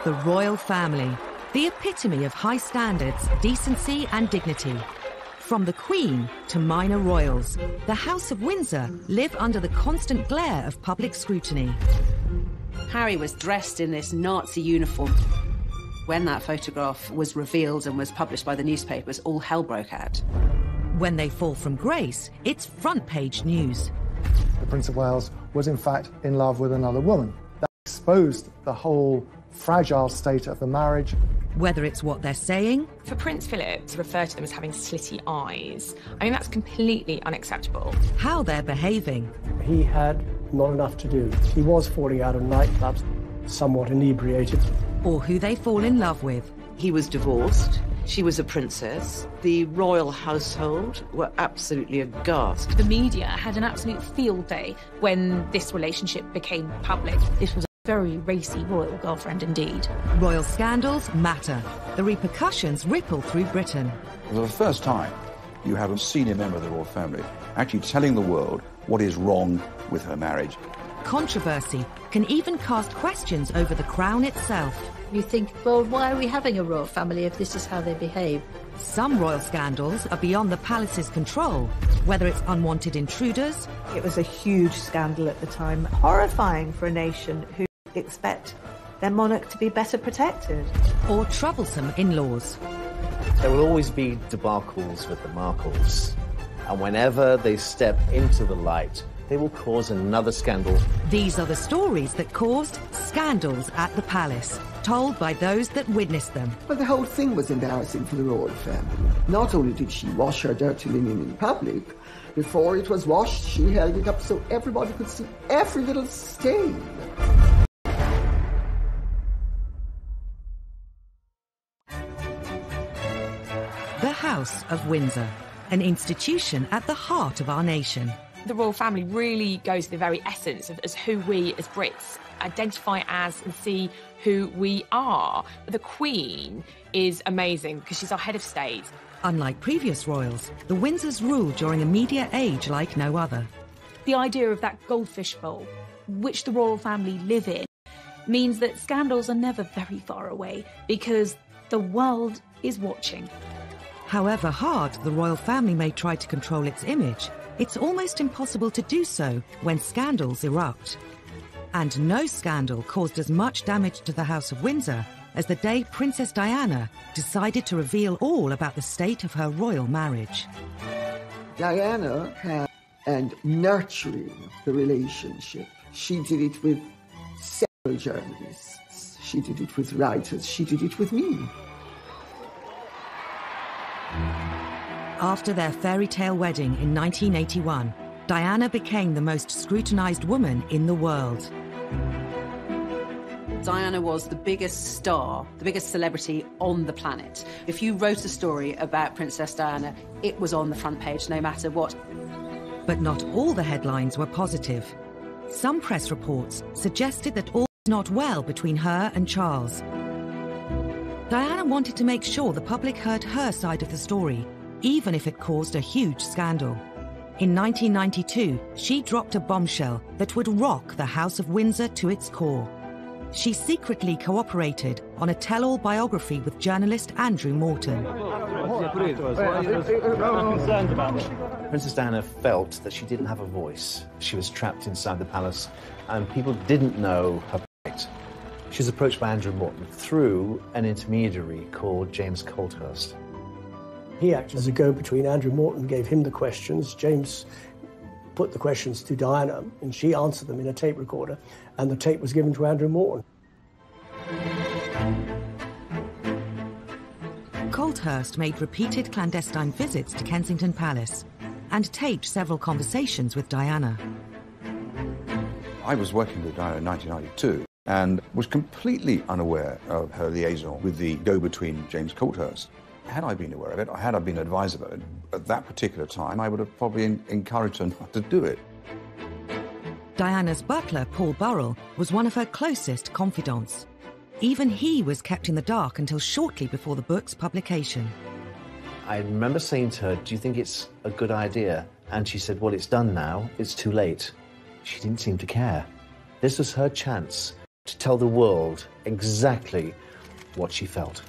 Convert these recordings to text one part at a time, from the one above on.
The royal family, the epitome of high standards, decency and dignity. From the Queen to minor royals, the House of Windsor live under the constant glare of public scrutiny. Harry was dressed in this Nazi uniform. When that photograph was revealed and was published by the newspapers, all hell broke out. When they fall from grace, it's front-page news. The Prince of Wales was in fact in love with another woman. That exposed the whole fragile state of the marriage. Whether it's what they're saying... For Prince Philip to refer to them as having slitty eyes, I mean, that's completely unacceptable. How they're behaving. He had not enough to do. He was falling out of nightclubs, somewhat inebriated. Or who they fall in love with. He was divorced. She was a princess. The royal household were absolutely aghast. The media had an absolute field day when this relationship became public. This was a very racy royal girlfriend indeed. Royal scandals matter. The repercussions ripple through Britain. For the first time, you have a senior member of the royal family actually telling the world what is wrong with her marriage. Controversy can even cast questions over the crown itself. You think, well, why are we having a royal family if this is how they behave? Some royal scandals are beyond the palace's control, whether it's unwanted intruders. It was a huge scandal at the time, horrifying for a nation who expect their monarch to be better protected. Or troublesome in-laws. There will always be debacles with the Markles, and whenever they step into the light, they will cause another scandal. These are the stories that caused scandals at the palace, told by those that witnessed them. But the whole thing was embarrassing for the royal family. Not only did she wash her dirty linen in public, before it was washed, she held it up so everybody could see every little stain. The House of Windsor, an institution at the heart of our nation. The royal family really goes to the very essence of as who we as Brits identify as and see who we are. The Queen is amazing because she's our head of state. Unlike previous royals, the Windsors rule during a media age like no other. The idea of that goldfish bowl, which the royal family live in, means that scandals are never very far away because the world is watching. However hard the royal family may try to control its image, it's almost impossible to do so when scandals erupt. And no scandal caused as much damage to the House of Windsor as the day Princess Diana decided to reveal all about the state of her royal marriage. Diana had and nurturing the relationship. She did it with several journalists. She did it with writers. She did it with me. After their fairy tale wedding in 1981, Diana became the most scrutinized woman in the world. Diana was the biggest star, the biggest celebrity on the planet. If you wrote a story about Princess Diana, it was on the front page no matter what. But not all the headlines were positive. Some press reports suggested that all was not well between her and Charles. Diana wanted to make sure the public heard her side of the story, even if it caused a huge scandal. In 1992, she dropped a bombshell that would rock the House of Windsor to its core. She secretly cooperated on a tell-all biography with journalist Andrew Morton. Princess Diana felt that she didn't have a voice. She was trapped inside the palace, and people didn't know her plight. She was approached by Andrew Morton through an intermediary called James Colthurst. He acted as a go-between. Andrew Morton gave him the questions. James put the questions to Diana, and she answered them in a tape recorder, and the tape was given to Andrew Morton. Colthurst made repeated clandestine visits to Kensington Palace and taped several conversations with Diana. I was working with Diana in 1992 and was completely unaware of her liaison with the go-between James Colthurst. Had I been aware of it, or had I been advised about it, at that particular time, I would have probably encouraged her not to do it. Diana's butler, Paul Burrell, was one of her closest confidants. Even he was kept in the dark until shortly before the book's publication. I remember saying to her, "Do you think it's a good idea?" And she said, "Well, it's done now. It's too late." She didn't seem to care. This was her chance to tell the world exactly what she felt.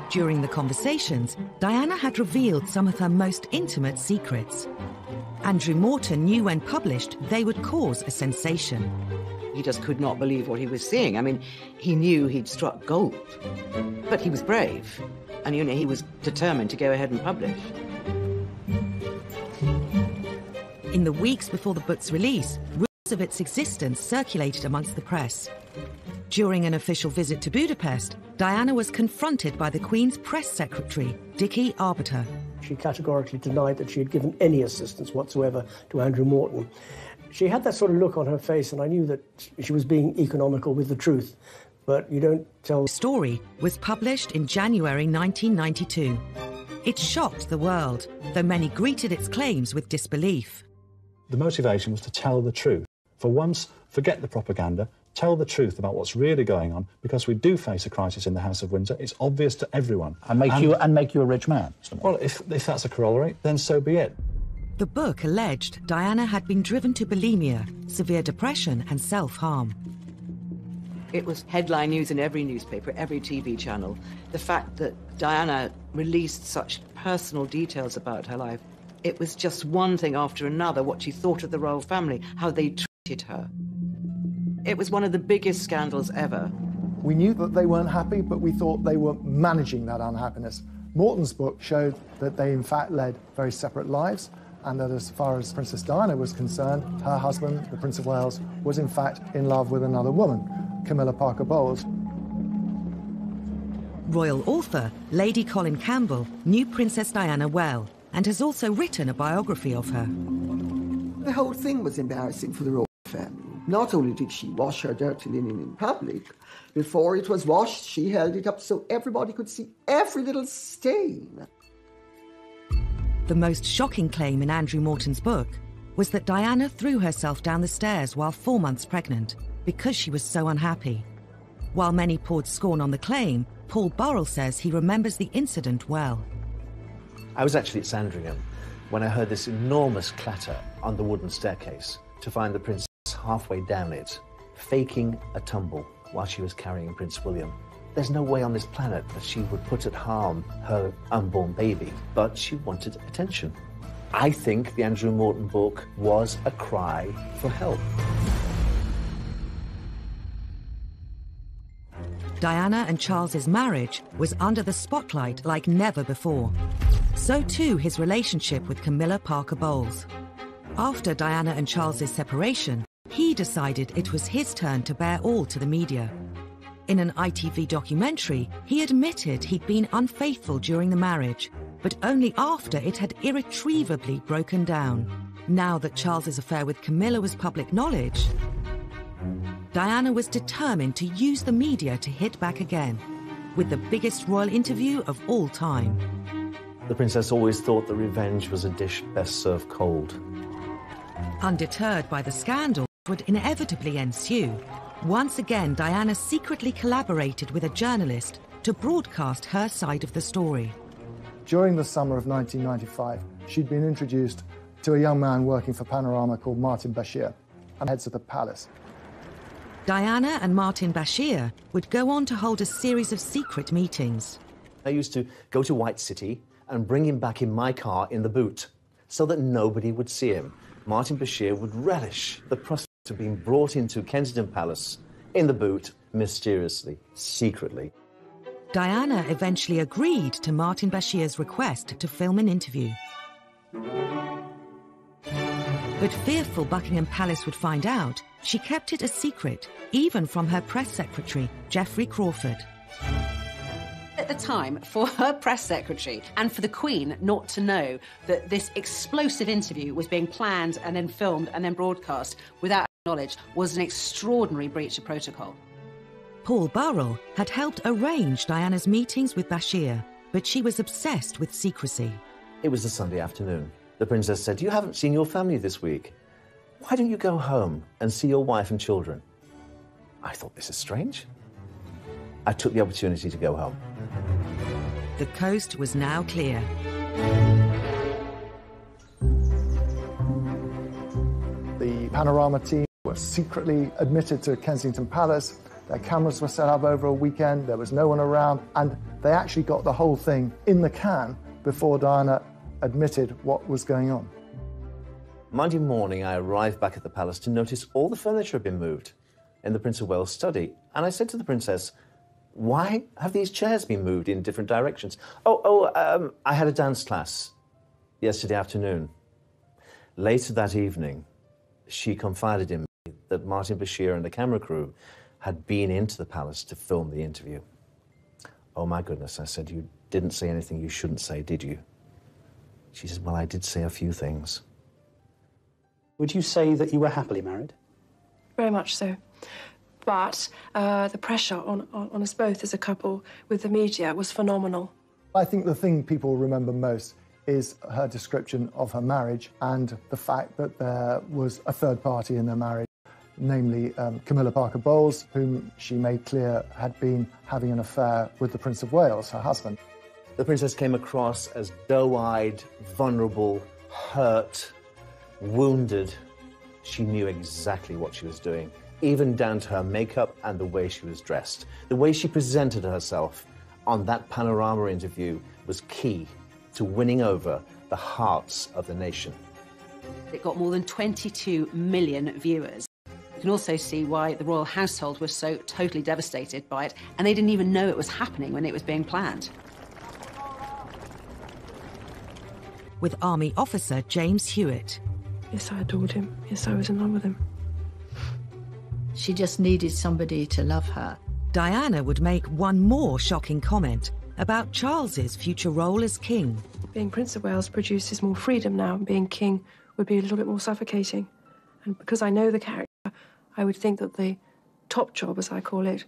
During the conversations, Diana had revealed some of her most intimate secrets. Andrew Morton knew when published they would cause a sensation. He just could not believe what he was seeing. I mean, he knew he'd struck gold, but he was brave, and he was determined to go ahead and publish. In the weeks before the book's release, rumours of its existence circulated amongst the press. During an official visit to Budapest, Diana was confronted by the Queen's press secretary, Dickie Arbiter. She categorically denied that she had given any assistance whatsoever to Andrew Morton. She had that sort of look on her face, and I knew that she was being economical with the truth. But you don't tell... The story was published in January 1992. It shocked the world, though many greeted its claims with disbelief. The motivation was to tell the truth. For once, forget the propaganda, tell the truth about what's really going on, because we do face a crisis in the House of Windsor. It's obvious to everyone. And make you a rich man. Well, if that's a corollary, then so be it. The book alleged Diana had been driven to bulimia, severe depression and self-harm. It was headline news in every newspaper, every TV channel. The fact that Diana released such personal details about her life, it was just one thing after another, what she thought of the royal family, how they treated her. It was one of the biggest scandals ever. We knew that they weren't happy, but we thought they were managing that unhappiness. Morton's book showed that they in fact led very separate lives, and that as far as Princess Diana was concerned, her husband, the Prince of Wales, was in fact in love with another woman, Camilla Parker Bowles. Royal author Lady Colin Campbell knew Princess Diana well and has also written a biography of her. The whole thing was embarrassing for the royal family. Not only did she wash her dirty linen in public, before it was washed, she held it up so everybody could see every little stain. The most shocking claim in Andrew Morton's book was that Diana threw herself down the stairs while 4 months pregnant because she was so unhappy. While many poured scorn on the claim, Paul Burrell says he remembers the incident well. I was actually at Sandringham when I heard this enormous clatter on the wooden staircase to find the princess halfway down it, faking a tumble while she was carrying Prince William. There's no way on this planet that she would put at harm her unborn baby, but she wanted attention. I think the Andrew Morton book was a cry for help. Diana and Charles's marriage was under the spotlight like never before. So too his relationship with Camilla Parker Bowles. After Diana and Charles's separation, he decided it was his turn to bear all to the media. In an ITV documentary, he admitted he'd been unfaithful during the marriage, but only after it had irretrievably broken down. Now that Charles's affair with Camilla was public knowledge, Diana was determined to use the media to hit back again, with the biggest royal interview of all time. The princess always thought that revenge was a dish best served cold. Undeterred by the scandal that would inevitably ensue, once again Diana secretly collaborated with a journalist to broadcast her side of the story. During the summer of 1995, she'd been introduced to a young man working for Panorama called Martin Bashir, and heads of the palace. Diana and Martin Bashir would go on to hold a series of secret meetings. I used to go to White City and bring him back in my car in the boot, so that nobody would see him. Martin Bashir would relish the prospect of being brought into Kensington Palace in the boot, mysteriously, secretly. Diana eventually agreed to Martin Bashir's request to film an interview. But fearful Buckingham Palace would find out, she kept it a secret, even from her press secretary, Geoffrey Crawford. At the time, for her press secretary and for the Queen not to know that this explosive interview was being planned and then filmed and then broadcast without knowledge was an extraordinary breach of protocol. Paul Burrell had helped arrange Diana's meetings with Bashir, but she was obsessed with secrecy. It was a Sunday afternoon. The princess said, "You haven't seen your family this week. Why don't you go home and see your wife and children?" I thought, this is strange. I took the opportunity to go home. The coast was now clear. The Panorama team were secretly admitted to Kensington Palace. Their cameras were set up over a weekend, there was no one around, and they actually got the whole thing in the can before Diana admitted what was going on. Monday morning, I arrived back at the palace to notice all the furniture had been moved in the Prince of Wales' study. And I said to the princess, why have these chairs been moved in different directions? I had a dance class yesterday afternoon. Later that evening, she confided in me that Martin Bashir and the camera crew had been into the palace to film the interview. Oh, my goodness, I said, you didn't say anything you shouldn't say, did you? She said, well, I did say a few things. Would you say that you were happily married? Very much so. But the pressure on us both as a couple with the media was phenomenal. I think the thing people remember most is her description of her marriage and the fact that there was a third party in their marriage, namely Camilla Parker Bowles, whom she made clear had been having an affair with the Prince of Wales, her husband. The princess came across as doe-eyed, vulnerable, hurt, wounded. She knew exactly what she was doing, even down to her makeup and the way she was dressed. The way she presented herself on that Panorama interview was key to winning over the hearts of the nation. It got more than 22 million viewers. You can also see why the royal household was so totally devastated by it, and they didn't even know it was happening when it was being planned. With Army officer James Hewitt. Yes, I adored him. Yes, I was in love with him. She just needed somebody to love her. Diana would make one more shocking comment about Charles's future role as king. Being Prince of Wales produces more freedom now, and being king would be a little bit more suffocating. And because I know the character, I would think that the top job, as I call it,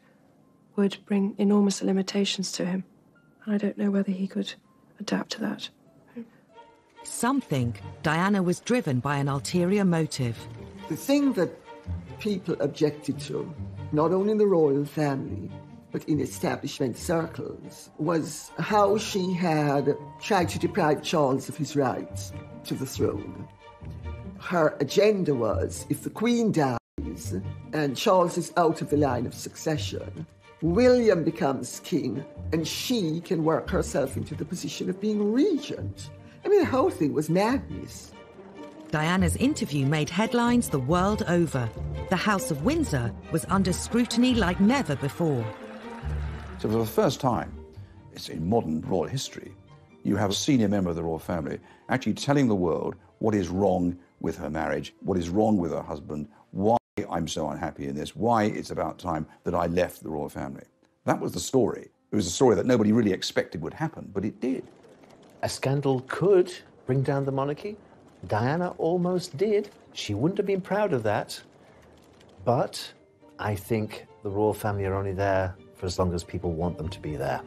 would bring enormous limitations to him. And I don't know whether he could adapt to that. Some think Diana was driven by an ulterior motive. The thing that people objected to, not only in the royal family, but in establishment circles, was how she had tried to deprive Charles of his rights to the throne. Her agenda was, if the Queen dies and Charles is out of the line of succession, William becomes king and she can work herself into the position of being regent. I mean, the whole thing was madness. Diana's interview made headlines the world over. The House of Windsor was under scrutiny like never before. So for the first time, it's in modern royal history, you have a senior member of the royal family actually telling the world what is wrong with her marriage, what is wrong with her husband, why I'm so unhappy in this, why it's about time that I left the royal family. That was the story. It was a story that nobody really expected would happen, but it did. A scandal could bring down the monarchy. Diana almost did. She wouldn't have been proud of that. But I think the royal family are only there for as long as people want them to be there.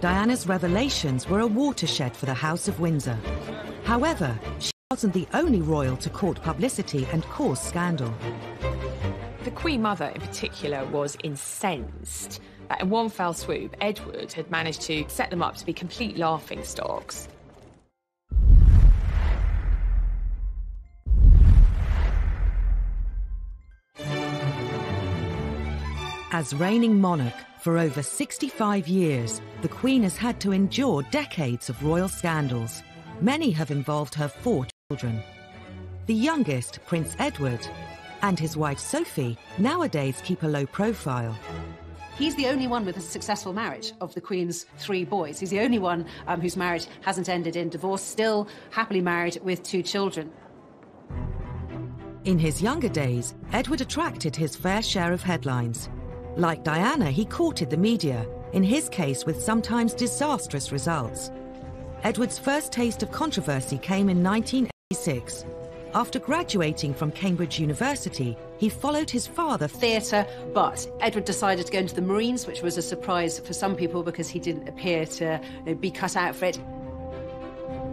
Diana's revelations were a watershed for the House of Windsor. However, she wasn't the only royal to court publicity and cause scandal. The Queen Mother in particular was incensed that in one fell swoop, Edward had managed to set them up to be complete laughingstocks. As reigning monarch for over 65 years, the Queen has had to endure decades of royal scandals. Many have involved her 4 children. The youngest, Prince Edward, and his wife Sophie, nowadays keep a low profile. He's the only one with a successful marriage of the Queen's 3 boys. He's the only one whose marriage hasn't ended in divorce, still happily married with 2 children. In his younger days, Edward attracted his fair share of headlines. Like Diana, he courted the media, in his case with sometimes disastrous results. Edward's first taste of controversy came in 1986. After graduating from Cambridge University, he followed his father theatre, but Edward decided to go into the Marines, which was a surprise for some people because he didn't appear to be cut out for it.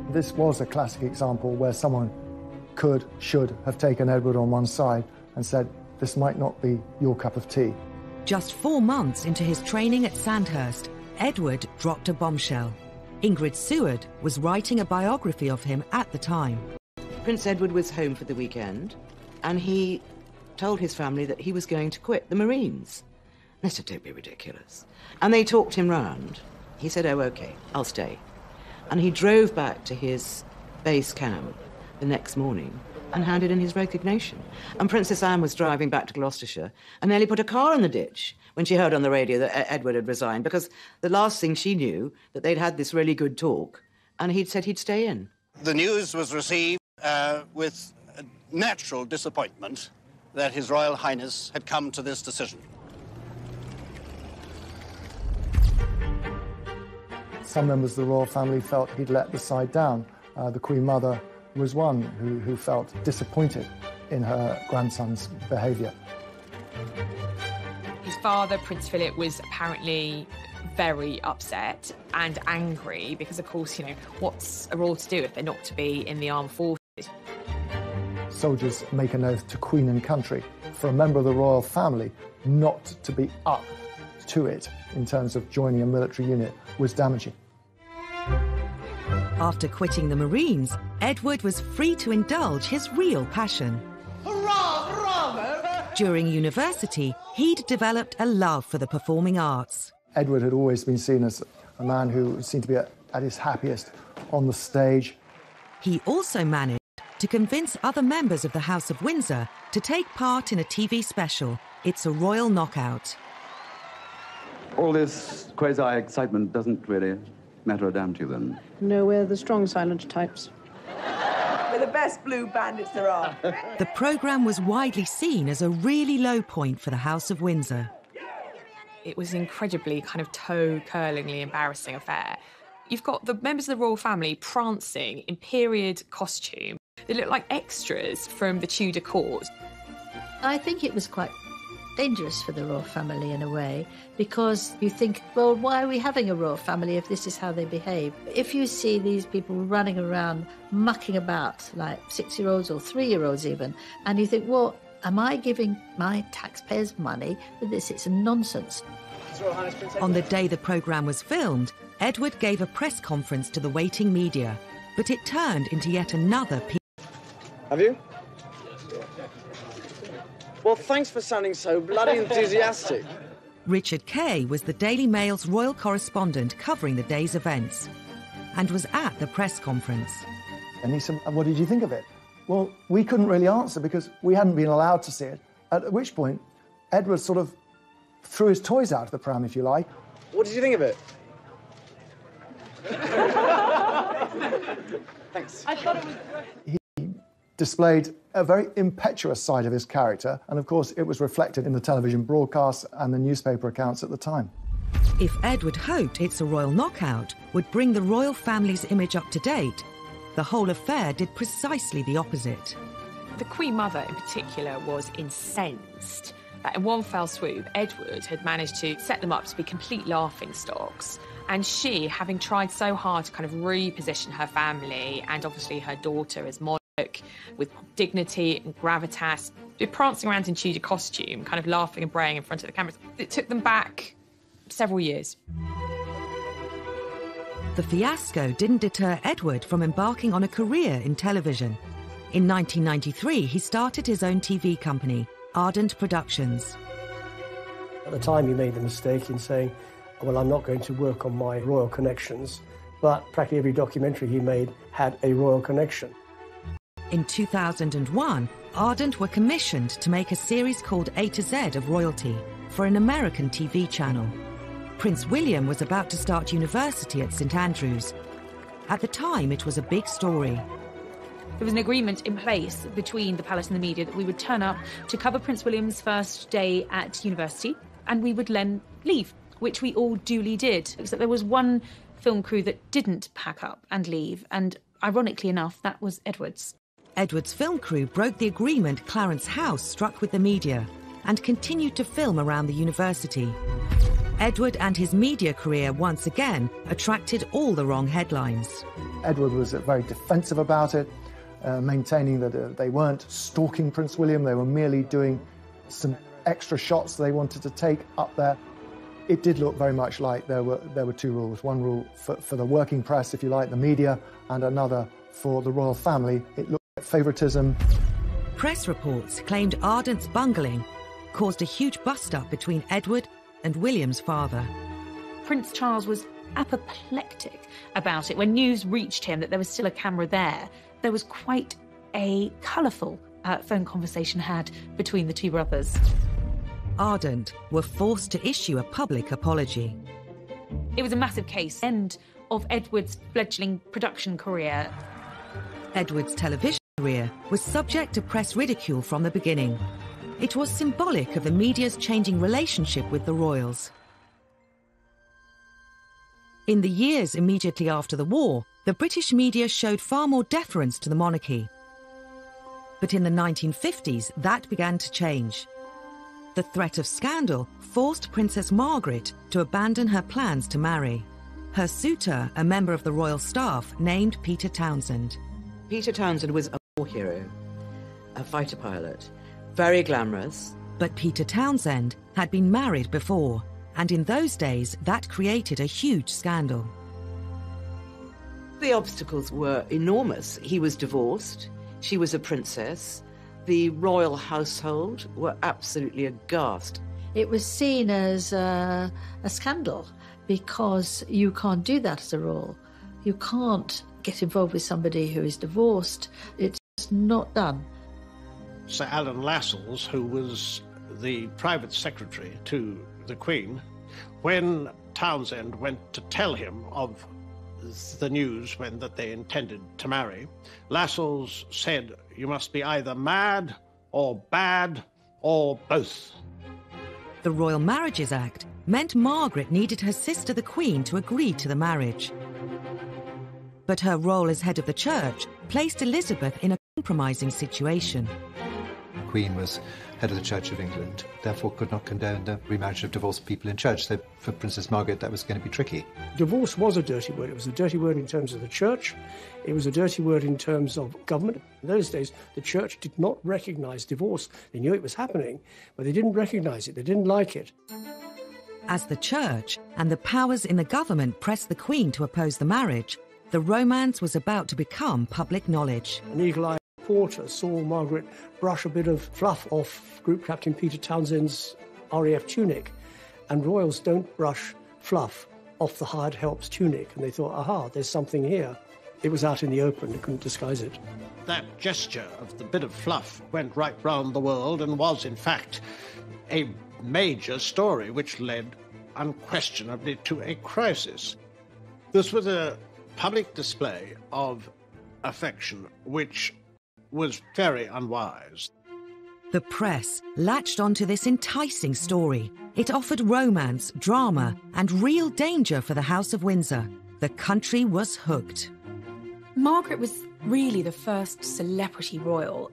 This was a classic example where someone should have taken Edward on one side and said, this might not be your cup of tea. Just 4 months into his training at Sandhurst, Edward dropped a bombshell. Ingrid Seward was writing a biography of him at the time. Prince Edward was home for the weekend, and he told his family that he was going to quit the Marines. They said, don't be ridiculous. And they talked him round. He said, oh, OK, I'll stay. And he drove back to his base camp the next morning and handed in his resignation. And Princess Anne was driving back to Gloucestershire and nearly put a car in the ditch when she heard on the radio that Edward had resigned, because the last thing she knew, that they'd had this really good talk, and he'd said he'd stay in. The news was received with natural disappointment that His Royal Highness had come to this decision. Some members of the royal family felt he'd let the side down. The Queen Mother was one who felt disappointed in her grandson's behaviour. His father, Prince Philip, was apparently very upset and angry because, of course, you know, what's a royal to do if they're not to be in the armed forces? Soldiers make an oath to Queen and country. For a member of the royal family not to be up to it in terms of joining a military unit was damaging. After quitting the Marines, Edward was free to indulge his real passion. Hurrah, bravo! During university, he'd developed a love for the performing arts. Edward had always been seen as a man who seemed to be at his happiest on the stage. He also managed to convince other members of the House of Windsor to take part in a TV special, It's a Royal Knockout. All this quasi-excitement doesn't really matter a damn to you, then? No, we're the strong silent types. We're the best blue bandits there are. The programme was widely seen as a really low point for the House of Windsor. It was an incredibly kind of toe-curlingly embarrassing affair. You've got the members of the royal family prancing in period costume. They look like extras from the Tudor court. I think it was quite dangerous for the royal family in a way, because you think, well, why are we having a royal family if this is how they behave? If you see these people running around, mucking about like 6-year-olds or 3-year-olds even, and you think, well, am I giving my taxpayers' money for this? It's nonsense. On the day the programme was filmed, Edward gave a press conference to the waiting media, but it turned into yet another Have you? Well, thanks for sounding so bloody enthusiastic. Richard Kay was the Daily Mail's royal correspondent covering the day's events and was at the press conference. And he said, what did you think of it? Well, we couldn't really answer because we hadn't been allowed to see it, at which point Edward sort of threw his toys out of the pram, if you like. What did you think of it? Thanks. I thought it was... He displayed a very impetuous side of his character, and of course it was reflected in the television broadcasts and the newspaper accounts at the time. If Edward hoped It's a Royal Knockout would bring the royal family's image up to date, the whole affair did precisely the opposite. The Queen Mother in particular was incensed that in one fell swoop, Edward had managed to set them up to be complete laughingstocks. And she, having tried so hard to kind of reposition her family and obviously her daughter as monarch with dignity and gravitas, prancing around in Tudor costume, kind of laughing and braying in front of the cameras, it took them back several years. The fiasco didn't deter Edward from embarking on a career in television. In 1993, he started his own TV company, Ardent Productions. At the time, he made the mistake in saying, well, I'm not going to work on my royal connections, but practically every documentary he made had a royal connection. In 2001, Ardent were commissioned to make a series called A to Z of Royalty for an American TV channel. Prince William was about to start university at St Andrews. At the time, it was a big story. There was an agreement in place between the palace and the media that we would turn up to cover Prince William's first day at university, and we would then leave, which we all duly did. Except there was one film crew that didn't pack up and leave, and ironically enough, that was Edward's. Edward's film crew broke the agreement Clarence House struck with the media and continued to film around the university. Edward and his media career once again attracted all the wrong headlines. Edward was very defensive about it, maintaining that they weren't stalking Prince William, they were merely doing some extra shots they wanted to take up there. It did look very much like there were two rules. One rule for the working press, if you like, the media, and another for the royal family. It looked favouritism. Press reports claimed Ardent's bungling caused a huge bust-up between Edward and William's father. Prince Charles was apoplectic about it. When news reached him that there was still a camera there was quite a colourful phone conversation had between the two brothers. Ardent were forced to issue a public apology. It was a massive case, end of Edward's fledgling production career. Edward's television career was subject to press ridicule from the beginning. It was symbolic of the media's changing relationship with the royals. In the years immediately after the war, the British media showed far more deference to the monarchy. But in the 1950s, that began to change. The threat of scandal forced Princess Margaret to abandon her plans to marry. Her suitor, a member of the royal staff, named Peter Townsend. Peter Townsend was a war hero, a fighter pilot, very glamorous. But Peter Townsend had been married before, and in those days that created a huge scandal. The obstacles were enormous. He was divorced, she was a princess, the royal household were absolutely aghast. It was seen as a scandal because you can't do that as a royal. You can't get involved with somebody who is divorced. It's not done. Sir Alan Lascelles, who was the private secretary to the Queen, when Townsend went to tell him of the news that they intended to marry, Lascelles said, "You must be either mad or bad or both." The Royal Marriages Act meant Margaret needed her sister the Queen to agree to the marriage. But her role as head of the church placed Elizabeth in a compromising situation. The Queen was head of the Church of England, therefore could not condone the remarriage of divorced people in church. So for Princess Margaret, that was going to be tricky. Divorce was a dirty word. It was a dirty word in terms of the church. It was a dirty word in terms of government. In those days, the church did not recognise divorce. They knew it was happening, but they didn't recognise it. They didn't like it. As the church and the powers in the government pressed the Queen to oppose the marriage, the romance was about to become public knowledge. An eagle-eyed reporter saw Margaret brush a bit of fluff off Group Captain Peter Townsend's RAF tunic, and royals don't brush fluff off the hired help's tunic, and they thought, aha, there's something here. It was out in the open, they couldn't disguise it. That gesture of the bit of fluff went right round the world and was, in fact, a major story which led unquestionably to a crisis. This was a public display of affection which was very unwise. The press latched onto this enticing story. It offered romance, drama, and real danger for the House of Windsor. The country was hooked. Margaret was really the first celebrity royal.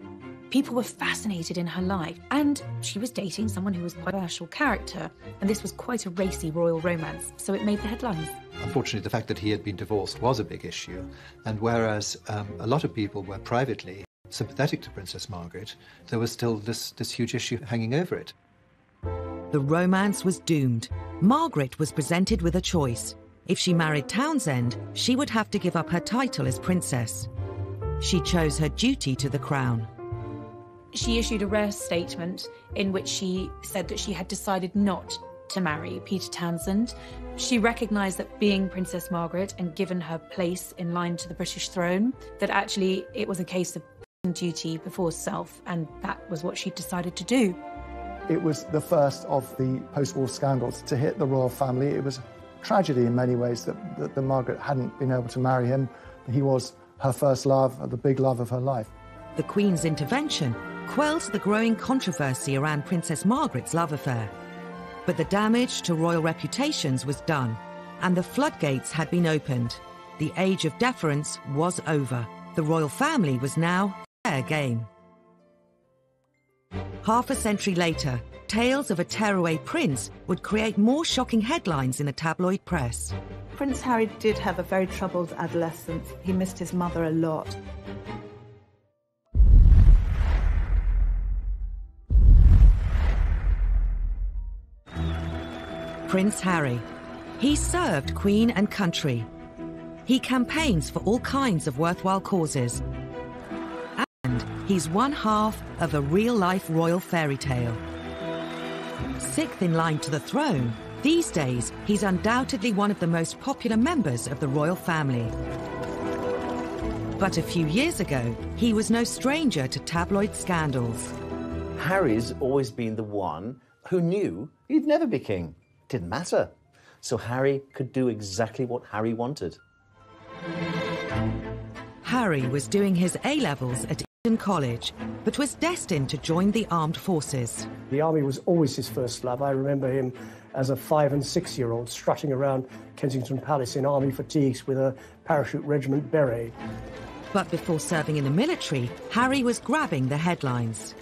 People were fascinated in her life, and she was dating someone who was quite a controversial character, and this was quite a racy royal romance, so it made the headlines. Unfortunately, the fact that he had been divorced was a big issue, and whereas a lot of people were privately sympathetic to Princess Margaret, there was still this huge issue hanging over it. The romance was doomed. Margaret was presented with a choice. If she married Townsend, she would have to give up her title as princess. She chose her duty to the crown. She issued a rare statement in which she said that she had decided not to marry Peter Townsend. She recognised that being Princess Margaret and given her place in line to the British throne, that actually it was a case of duty before self, and that was what she decided to do. It was the first of the post-war scandals to hit the royal family. It was a tragedy in many ways that Margaret hadn't been able to marry him. He was her first love, the big love of her life. The Queen's intervention quelled the growing controversy around Princess Margaret's love affair. But the damage to royal reputations was done, and the floodgates had been opened. The age of deference was over. The royal family was now fair game. Half a century later, tales of a tearaway prince would create more shocking headlines in the tabloid press. Prince Harry did have a very troubled adolescence. He missed his mother a lot. Prince Harry. He served Queen and country. He campaigns for all kinds of worthwhile causes. He's one half of a real-life royal fairy tale. Sixth in line to the throne, these days he's undoubtedly one of the most popular members of the royal family. But a few years ago, he was no stranger to tabloid scandals. Harry's always been the one who knew he'd never be king. Didn't matter. So Harry could do exactly what Harry wanted. Harry was doing his A-levels at Eton College, but was destined to join the armed forces. The army was always his first love. I remember him as a 5- and 6-year-old strutting around Kensington Palace in army fatigues with a parachute regiment beret. But before serving in the military, Harry was grabbing the headlines.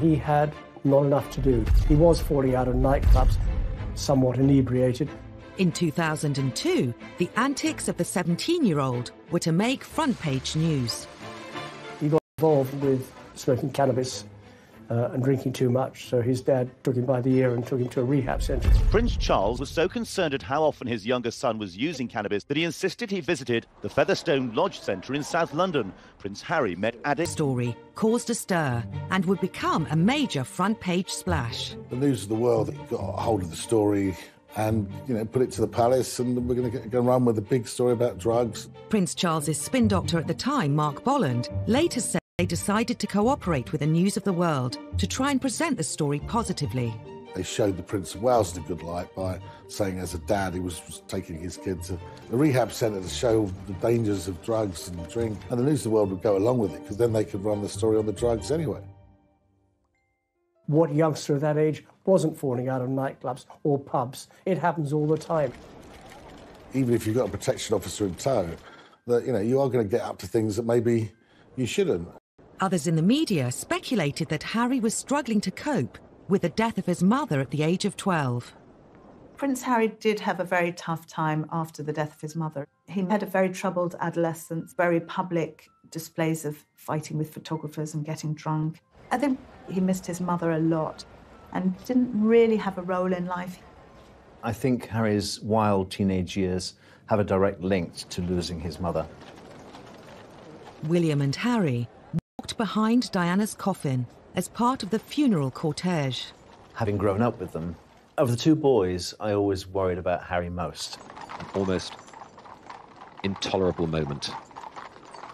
He had not enough to do. He was falling out of nightclubs, somewhat inebriated. In 2002, the antics of the 17-year-old were to make front-page news. He got involved with smoking cannabis and drinking too much, so his dad took him by the ear and took him to a rehab centre. Prince Charles was so concerned at how often his younger son was using cannabis that he insisted he visited the Featherstone Lodge Centre in South London. Prince Harry met addicts. Story caused a stir and would become a major front-page splash. The News of the World got a hold of the story and, put it to the palace, and we're going to go run with a big story about drugs. Prince Charles's spin doctor at the time, Mark Bolland, later said they decided to cooperate with the News of the World to try and present the story positively. They showed the Prince of Wales in a good light by saying as a dad he was taking his kid to the rehab centre to show the dangers of drugs and drink. And the News of the World would go along with it because then they could run the story on the drugs anyway. What youngster of that age wasn't falling out of nightclubs or pubs? It happens all the time. Even if you've got a protection officer in tow, that you are going to get up to things that maybe you shouldn't. Others in the media speculated that Harry was struggling to cope with the death of his mother at the age of 12. Prince Harry did have a very tough time after the death of his mother. He had a very troubled adolescence, very public displays of fighting with photographers and getting drunk. I think he missed his mother a lot and didn't really have a role in life. I think Harry's wild teenage years have a direct link to losing his mother. William and Harry walked behind Diana's coffin as part of the funeral cortege. Having grown up with them, of the two boys, I always worried about Harry most. An almost intolerable moment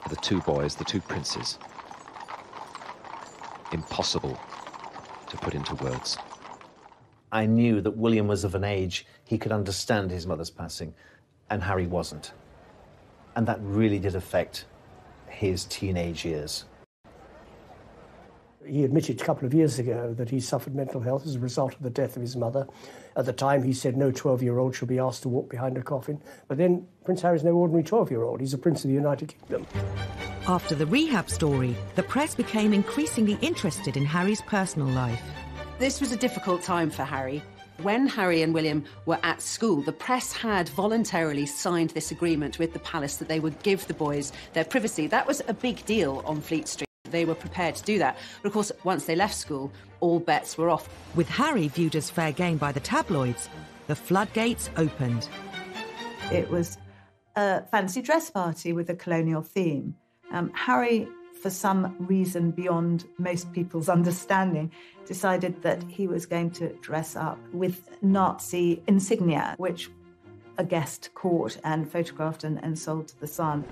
for the two boys, the two princes. Impossible to put into words. I knew that William was of an age he could understand his mother's passing, and Harry wasn't. And that really did affect his teenage years. He admitted a couple of years ago that he suffered mental health as a result of the death of his mother. At the time, he said no 12-year-old should be asked to walk behind a coffin. But then Prince Harry's no ordinary 12-year-old. He's a prince of the United Kingdom. After the rehab story, the press became increasingly interested in Harry's personal life. This was a difficult time for Harry. When Harry and William were at school, the press had voluntarily signed this agreement with the palace that they would give the boys their privacy. That was a big deal on Fleet Street. They were prepared to do that. But of course, once they left school, all bets were off. With Harry viewed as fair game by the tabloids, the floodgates opened. It was a fancy dress party with a colonial theme. Harry, for some reason beyond most people's understanding, decided that he was going to dress up with Nazi insignia, which a guest caught and photographed and sold to the Sun.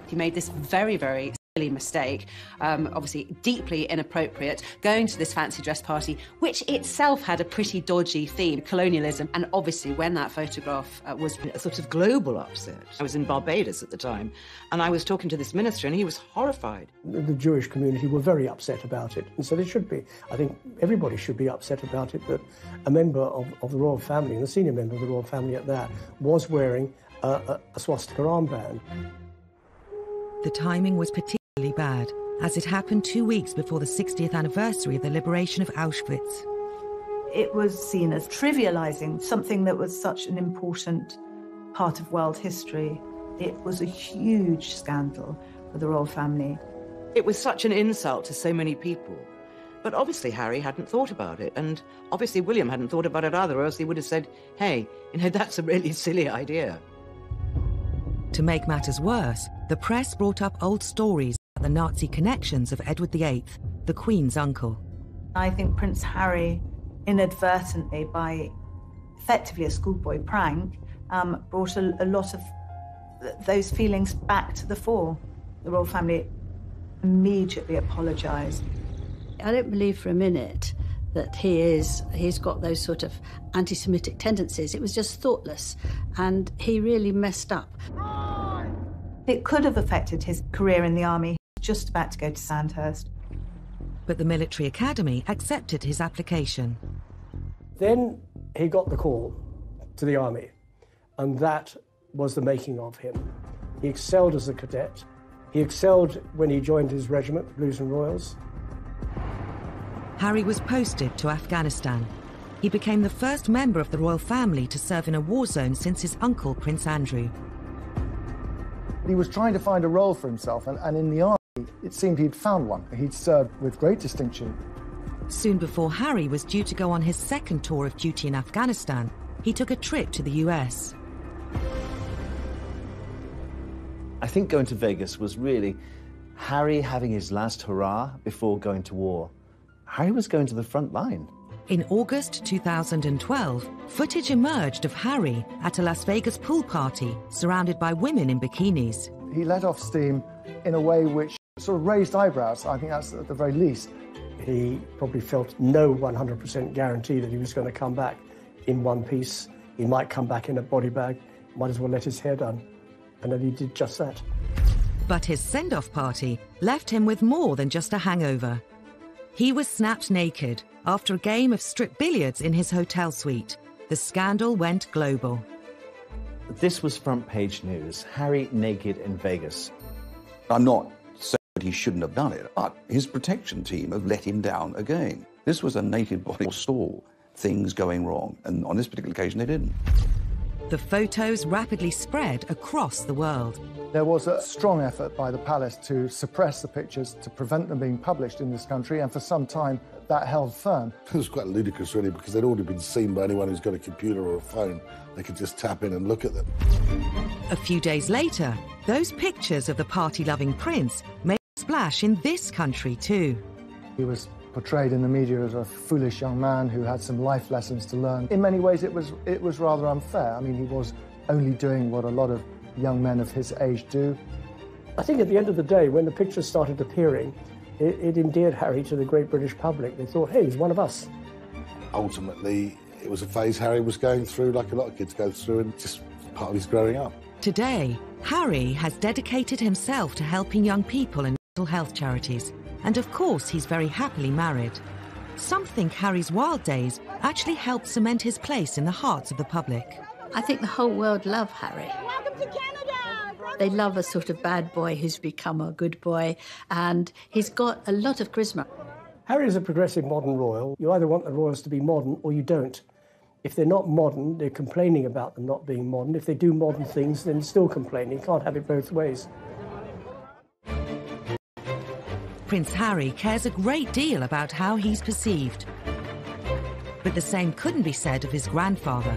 He made this very, very silly mistake, obviously deeply inappropriate, going to this fancy dress party, which itself had a pretty dodgy theme, colonialism. And obviously when that photograph was a sort of global upset. I was in Barbados at the time, and I was talking to this minister, and he was horrified. The Jewish community were very upset about it, and so they should be. I think everybody should be upset about it, that a member of the royal family, and a senior member of the royal family at that, was wearing a swastika armband. The timing was particularly bad, as it happened 2 weeks before the 60th anniversary of the liberation of Auschwitz. It was seen as trivialising something that was such an important part of world history. It was a huge scandal for the royal family. It was such an insult to so many people. But obviously Harry hadn't thought about it, and obviously William hadn't thought about it either, or else he would have said, hey, that's a really silly idea. To make matters worse, the press brought up old stories about the Nazi connections of Edward VIII, the Queen's uncle. I think Prince Harry, inadvertently, by effectively a schoolboy prank, brought a lot of those feelings back to the fore. The royal family immediately apologised. I don't believe for a minute that he's got those sort of anti-Semitic tendencies. It was just thoughtless, and he really messed up. It could have affected his career in the army. He was just about to go to Sandhurst. But the military academy accepted his application. Then he got the call to the army, and that was the making of him. He excelled as a cadet. He excelled when he joined his regiment, the Blues and Royals. Harry was posted to Afghanistan. He became the first member of the royal family to serve in a war zone since his uncle, Prince Andrew. He was trying to find a role for himself, and in the army, it seemed he'd found one. He'd served with great distinction. Soon before Harry was due to go on his second tour of duty in Afghanistan, he took a trip to the US. I think going to Vegas was really Harry having his last hurrah before going to war. Harry was going to the front line. In August 2012, footage emerged of Harry at a Las Vegas pool party surrounded by women in bikinis. He let off steam in a way which sort of raised eyebrows. I think that's at the very least. He probably felt no 100% guarantee that he was going to come back in one piece. He might come back in a body bag, might as well let his hair down. And then he did just that. But his send-off party left him with more than just a hangover. He was snapped naked after a game of strip billiards in his hotel suite. The scandal went global. This was front page news. Harry naked in Vegas. I'm not saying that he shouldn't have done it, but his protection team have let him down again. This was a naked body saw things going wrong, and on this particular occasion they didn't. The photos rapidly spread across the world. There was a strong effort by the palace to suppress the pictures, to prevent them being published in this country, and for some time that held firm. It was quite ludicrous, really, because they'd already been seen by anyone who's got a computer or a phone. They could just tap in and look at them. A few days later, those pictures of the party-loving prince made a splash in this country too. He was portrayed in the media as a foolish young man who had some life lessons to learn. In many ways, it was rather unfair. I mean, he was only doing what a lot of young men of his age do. I think at the end of the day, when the pictures started appearing, it endeared Harry to the great British public. They thought, hey, he's one of us. Ultimately, it was a phase Harry was going through, like a lot of kids go through, and just part of his growing up. Today, Harry has dedicated himself to helping young people and mental health charities. And of course, he's very happily married. Some think Harry's wild days actually helped cement his place in the hearts of the public. I think the whole world love Harry. Welcome to Canada! They love a sort of bad boy who's become a good boy, and he's got a lot of charisma. Harry is a progressive modern royal. You either want the royals to be modern or you don't. If they're not modern, they're complaining about them not being modern. If they do modern things, then still complaining. You can't have it both ways. Prince Harry cares a great deal about how he's perceived. But the same couldn't be said of his grandfather.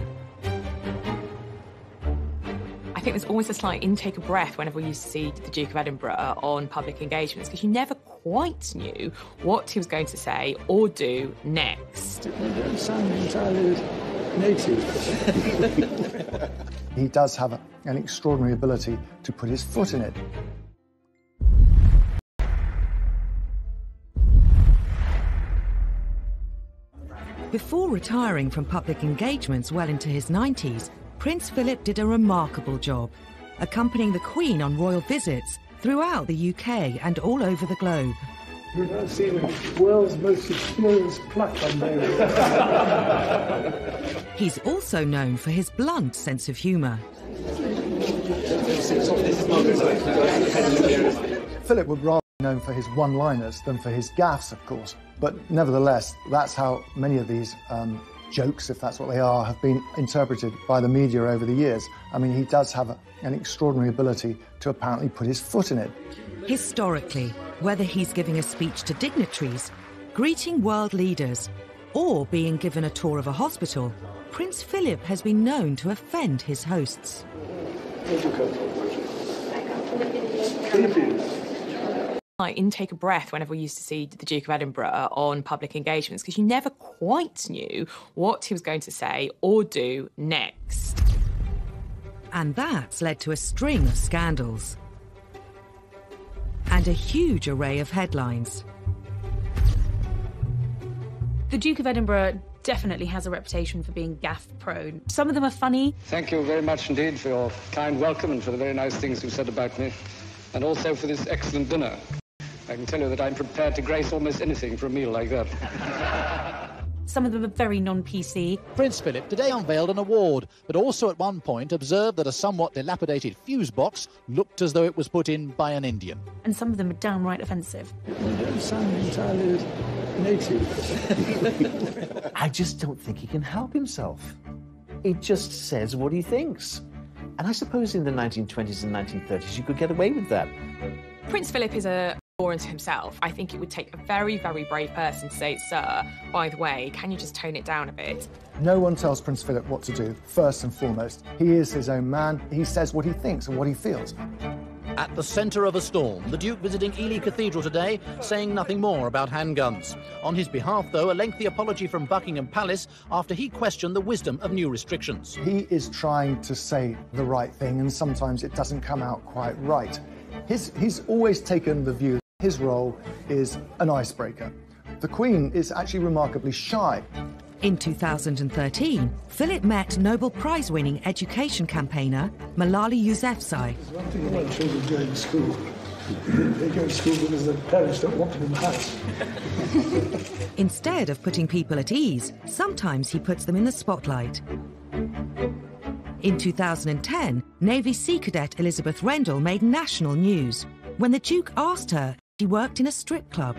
I think there's always a slight intake of breath whenever we used to see the Duke of Edinburgh on public engagements, because you never quite knew what he was going to say or do next. You don't sound entirely native. He does have an extraordinary ability to put his foot in it. Before retiring from public engagements well into his 90s, Prince Philip did a remarkable job, accompanying the Queen on royal visits throughout the UK and all over the globe. You've not seen the world's most experienced pluck on there. He's also known for his blunt sense of humour. Philip would rather be known for his one-liners than for his gaffes, of course. But nevertheless, that's how many of these jokes, if that's what they are, have been interpreted by the media over the years. I mean, he does have an extraordinary ability to apparently put his foot in it. Historically, whether he's giving a speech to dignitaries, greeting world leaders, or being given a tour of a hospital, Prince Philip has been known to offend his hosts. like intake of breath whenever we used to see the Duke of Edinburgh on public engagements, because you never quite knew what he was going to say or do next. And that's led to a string of scandals and a huge array of headlines. The Duke of Edinburgh definitely has a reputation for being gaffe-prone. Some of them are funny. Thank you very much indeed for your kind welcome and for the very nice things you've said about me, and also for this excellent dinner. I can tell you that I'm prepared to grace almost anything for a meal like that. Some of them are very non-PC. Prince Philip today unveiled an award, but also at one point observed that a somewhat dilapidated fuse box looked as though it was put in by an Indian. And some of them are downright offensive. You don't sound entirely native. I just don't think he can help himself. He just says what he thinks. And I suppose in the 1920s and 1930s you could get away with that. Prince Philip is a law unto himself. I think it would take a very, very brave person to say, sir, by the way, can you just tone it down a bit? No one tells Prince Philip what to do, first and foremost. He is his own man. He says what he thinks and what he feels. At the centre of a storm, the Duke visiting Ely Cathedral today, saying nothing more about handguns. On his behalf, though, a lengthy apology from Buckingham Palace after he questioned the wisdom of new restrictions. He is trying to say the right thing, and sometimes it doesn't come out quite right. He's always taken the view that his role is an icebreaker. The Queen is actually remarkably shy. In 2013, Philip met Nobel Prize-winning education campaigner Malala Yousafzai. One thing about children going to school. They go to school because their parents don't want them in the house. Instead of putting people at ease, sometimes he puts them in the spotlight. In 2010, Navy Sea Cadet Elizabeth Rendell made national news when the Duke asked her if she worked in a strip club.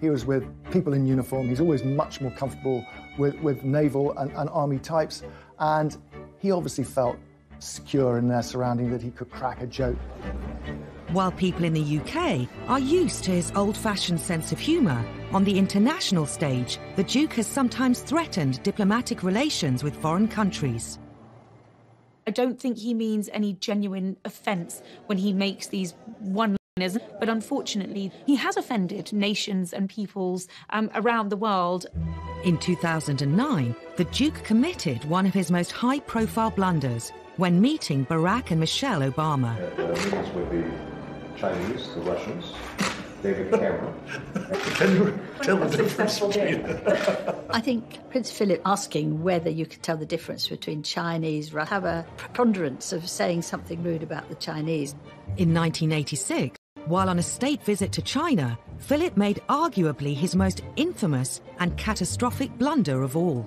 He was with people in uniform. He's always much more comfortable with naval and army types, and he obviously felt secure in their surrounding that he could crack a joke. While people in the UK are used to his old-fashioned sense of humour, on the international stage, the Duke has sometimes threatened diplomatic relations with foreign countries. I don't think he means any genuine offence when he makes these one-liners, but unfortunately, he has offended nations and peoples around the world. In 2009, the Duke committed one of his most high-profile blunders when meeting Barack and Michelle Obama. Meetings with the Chinese, the Russians, David Cameron. Tell the difference between. I think Prince Philip asking whether you could tell the difference between Chinese, have a preponderance of saying something rude about the Chinese. In 1986, while on a state visit to China, Philip made arguably his most infamous and catastrophic blunder of all.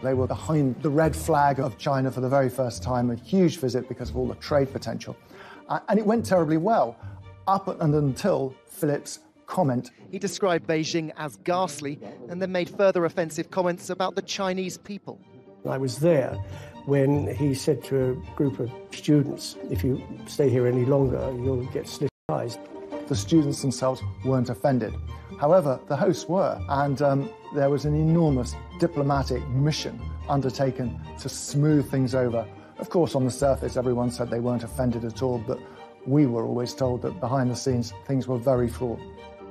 They were behind the red flag of China for the very first time, a huge visit because of all the trade potential. And it went terribly well, up and until Philip's comment. He described Beijing as ghastly and then made further offensive comments about the Chinese people. I was there when he said to a group of students, if you stay here any longer, you'll get slit eyes. The students themselves weren't offended. However, the hosts were, and there was an enormous diplomatic mission undertaken to smooth things over. Of course, on the surface, everyone said they weren't offended at all, but we were always told that behind the scenes, things were very fraught.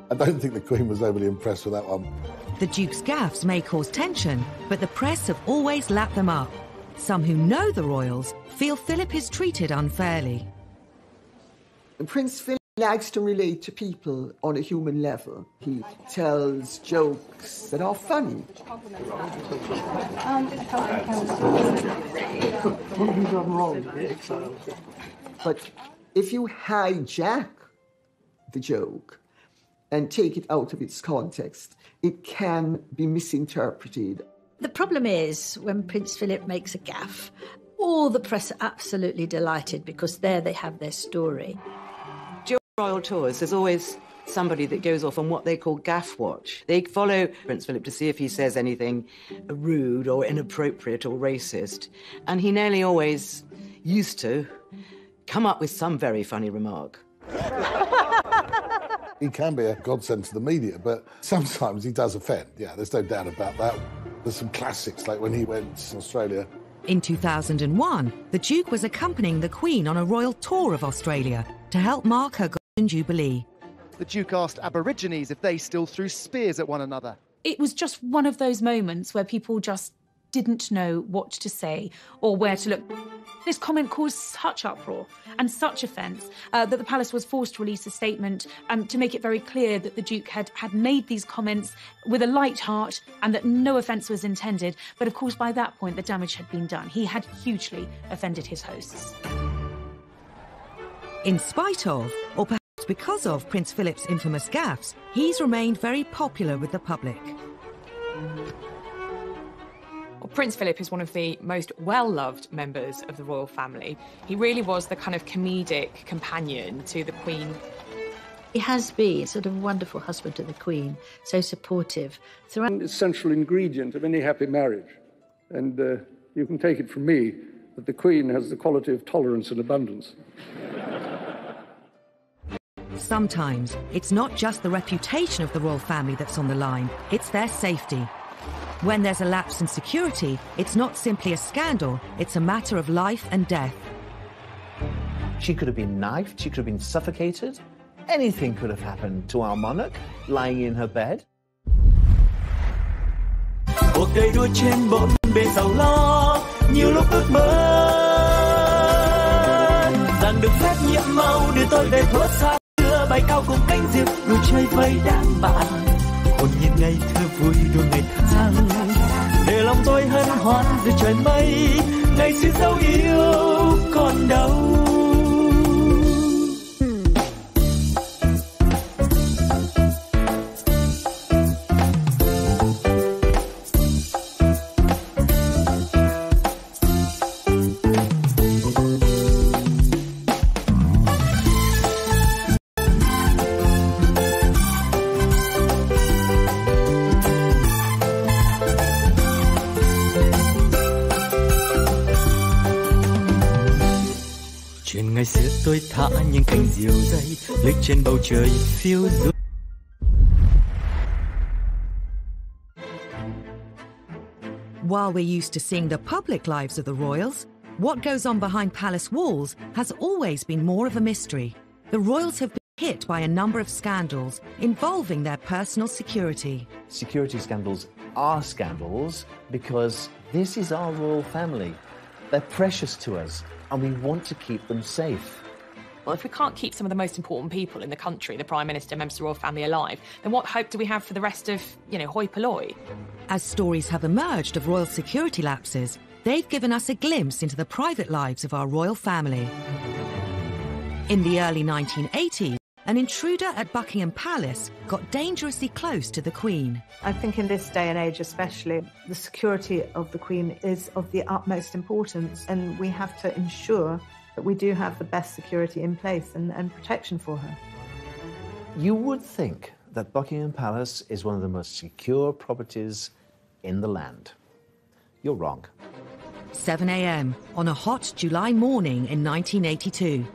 I don't think the Queen was overly impressed with that one. The Duke's gaffes may cause tension, but the press have always lapped them up. Some who know the royals feel Philip is treated unfairly. Prince Philip likes to relate to people on a human level. He tells jokes that are funny. What have you done wrong in the exile? But if you hijack the joke and take it out of its context, it can be misinterpreted. The problem is, when Prince Philip makes a gaffe, all the press are absolutely delighted because there they have their story. During royal tours, there's always somebody that goes off on what they call gaff watch. They follow Prince Philip to see if he says anything rude or inappropriate or racist. And he nearly always used to come up with some very funny remark. He can be a godsend to the media, but sometimes he does offend. Yeah, there's no doubt about that. There's some classics, like when he went to Australia. In 2001, the Duke was accompanying the Queen on a royal tour of Australia to help mark her Golden Jubilee. The Duke asked Aborigines if they still threw spears at one another. It was just one of those moments where people just didn't know what to say or where to look. This comment caused such uproar and such offence that the palace was forced to release a statement to make it very clear that the Duke had made these comments with a light heart and that no offence was intended. But of course, by that point, the damage had been done. He had hugely offended his hosts. In spite of, or perhaps because of, Prince Philip's infamous gaffes, he's remained very popular with the public. Well, Prince Philip is one of the most well-loved members of the royal family. He really was the kind of comedic companion to the Queen. He has been sort of a wonderful husband to the Queen, so supportive. Throughout. One essential ingredient of any happy marriage, and you can take it from me that the Queen has the quality of tolerance and abundance. Sometimes it's not just the reputation of the royal family that's on the line, it's their safety. When there's a lapse in security, it's not simply a scandal, it's a matter of life and death. She could have been knifed, she could have been suffocated. Anything could have happened to our monarch lying in her bed. Cuộc đời đua trên bốn bề giàu lo, nhiều lúc ước mơ rằng được phép nhiệm màu đưa tôi về thuở xa xưa, bay cao cùng cánh diều đùa chơi với đám bạn, hồn nhiên ngày thơ vui đua ngày tháng, để lòng tôi hân hoan dưới trời mây, ngày xưa dấu yêu còn đâu. Ngày xưa tôi thả những cành diều dây lướt trên bầu trời phiêu du. While we're used to seeing the public lives of the royals, what goes on behind palace walls has always been more of a mystery. The royals have been hit by a number of scandals involving their personal security. Security scandals are scandals because this is our royal family. They're precious to us, and we want to keep them safe. Well, if we can't keep some of the most important people in the country, the Prime Minister, members of the royal family, alive, then what hope do we have for the rest of, hoi polloi? As stories have emerged of royal security lapses, they've given us a glimpse into the private lives of our royal family. In the early 1980s, an intruder at Buckingham Palace got dangerously close to the Queen. I think in this day and age especially, the security of the Queen is of the utmost importance, and we have to ensure that we do have the best security in place and protection for her. You would think that Buckingham Palace is one of the most secure properties in the land. You're wrong. 7 a.m. on a hot July morning in 1982.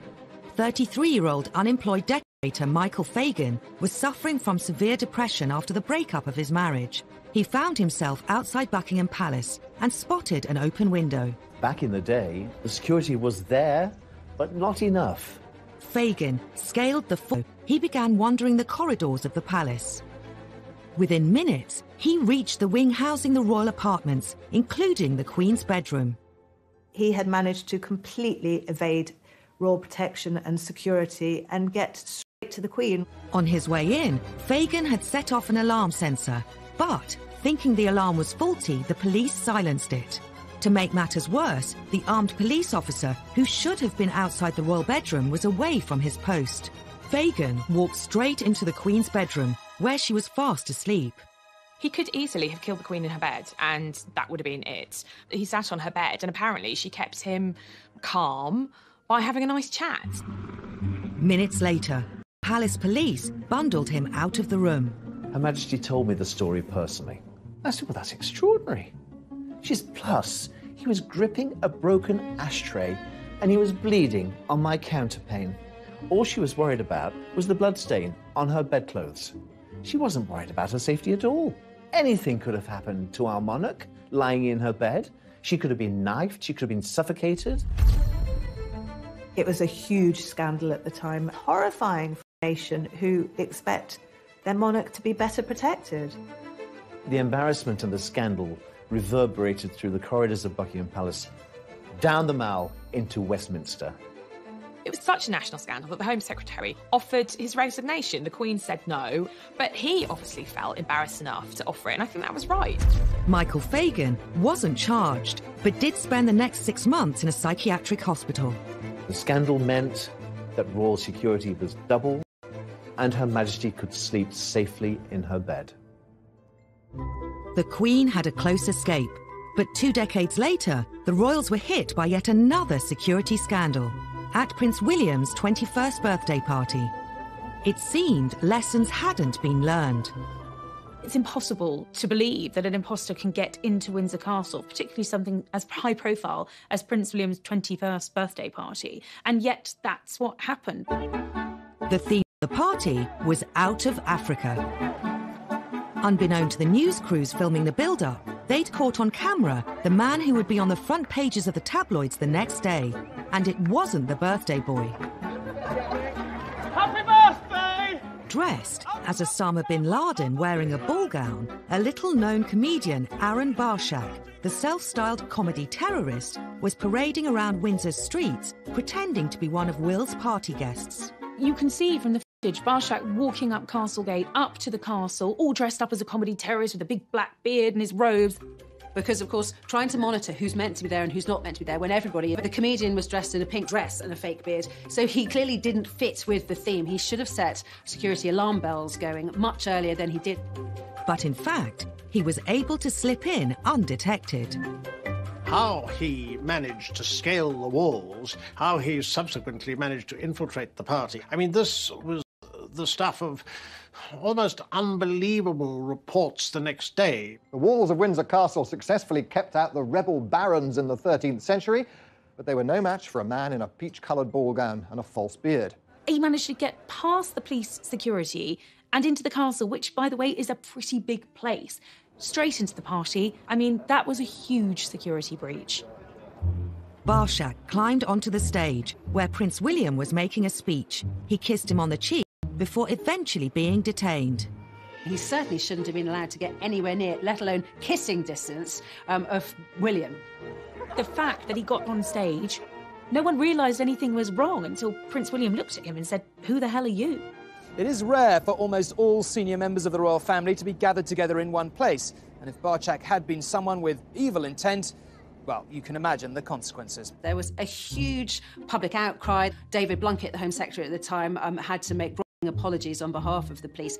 33-year-old unemployed decorator Michael Fagan was suffering from severe depression after the breakup of his marriage. He found himself outside Buckingham Palace and spotted an open window. Back in the day, the security was there, but not enough. Fagan scaled the floor. He began wandering the corridors of the palace. Within minutes, he reached the wing housing the royal apartments, including the Queen's bedroom. He had managed to completely evade royal protection and security and get straight to the Queen. On his way in, Fagan had set off an alarm sensor, but thinking the alarm was faulty, the police silenced it. To make matters worse, the armed police officer, who should have been outside the royal bedroom, was away from his post. Fagan walked straight into the Queen's bedroom, where she was fast asleep. He could easily have killed the Queen in her bed, and that would have been it. He sat on her bed, and apparently she kept him calm by having a nice chat. Minutes later, palace police bundled him out of the room. Her Majesty told me the story personally. I said, well, that's extraordinary. Plus, he was gripping a broken ashtray and he was bleeding on my counterpane. All she was worried about was the bloodstain on her bedclothes. She wasn't worried about her safety at all. Anything could have happened to our monarch lying in her bed. She could have been knifed, she could have been suffocated. It was a huge scandal at the time, horrifying for nation who expect their monarch to be better protected. The embarrassment and the scandal reverberated through the corridors of Buckingham Palace, down the Mall into Westminster. It was such a national scandal that the Home Secretary offered his resignation. The Queen said no, but he obviously felt embarrassed enough to offer it, and I think that was right. Michael Fagan wasn't charged, but did spend the next 6 months in a psychiatric hospital. The scandal meant that royal security was doubled, and Her Majesty could sleep safely in her bed. The Queen had a close escape, but 2 decades later, the royals were hit by yet another security scandal at Prince William's 21st birthday party. It seemed lessons hadn't been learned. It's impossible to believe that an imposter can get into Windsor Castle, particularly something as high profile as Prince William's 21st birthday party, and yet that's what happened. The theme of the party was out of Africa. Unbeknown to the news crews filming the build-up, they'd caught on camera the man who would be on the front pages of the tabloids the next day. And it wasn't the birthday boy. Happy birthday! Dressed as Osama bin Laden wearing a ball gown, a little-known comedian, Aaron Barshak, the self-styled comedy terrorist, was parading around Windsor's streets, pretending to be one of Will's party guests. You can see from the footage Barshak walking up Castlegate, up to the castle, all dressed up as a comedy terrorist with a big black beard and his robes. Because, of course, trying to monitor who's meant to be there and who's not meant to be there when the comedian was dressed in a pink dress and a fake beard. So he clearly didn't fit with the theme. He should have set security alarm bells going much earlier than he did. But in fact, he was able to slip in undetected. How he managed to scale the walls, how he subsequently managed to infiltrate the party. I mean, this was the stuff of almost unbelievable reports the next day. The walls of Windsor Castle successfully kept out the rebel barons in the 13th century, but they were no match for a man in a peach-coloured ball gown and a false beard. He managed to get past the police security and into the castle, which, by the way, is a pretty big place, straight into the party. I mean, that was a huge security breach. Barshak climbed onto the stage, where Prince William was making a speech. He kissed him on the cheek before eventually being detained. He certainly shouldn't have been allowed to get anywhere near, let alone kissing distance, of William. The fact that he got on stage, no one realised anything was wrong until Prince William looked at him and said, "Who the hell are you?" It is rare for almost all senior members of the royal family to be gathered together in one place. And if Barshak had been someone with evil intent, well, you can imagine the consequences. There was a huge public outcry. David Blunkett, the Home Secretary at the time, had to make apologies on behalf of the police.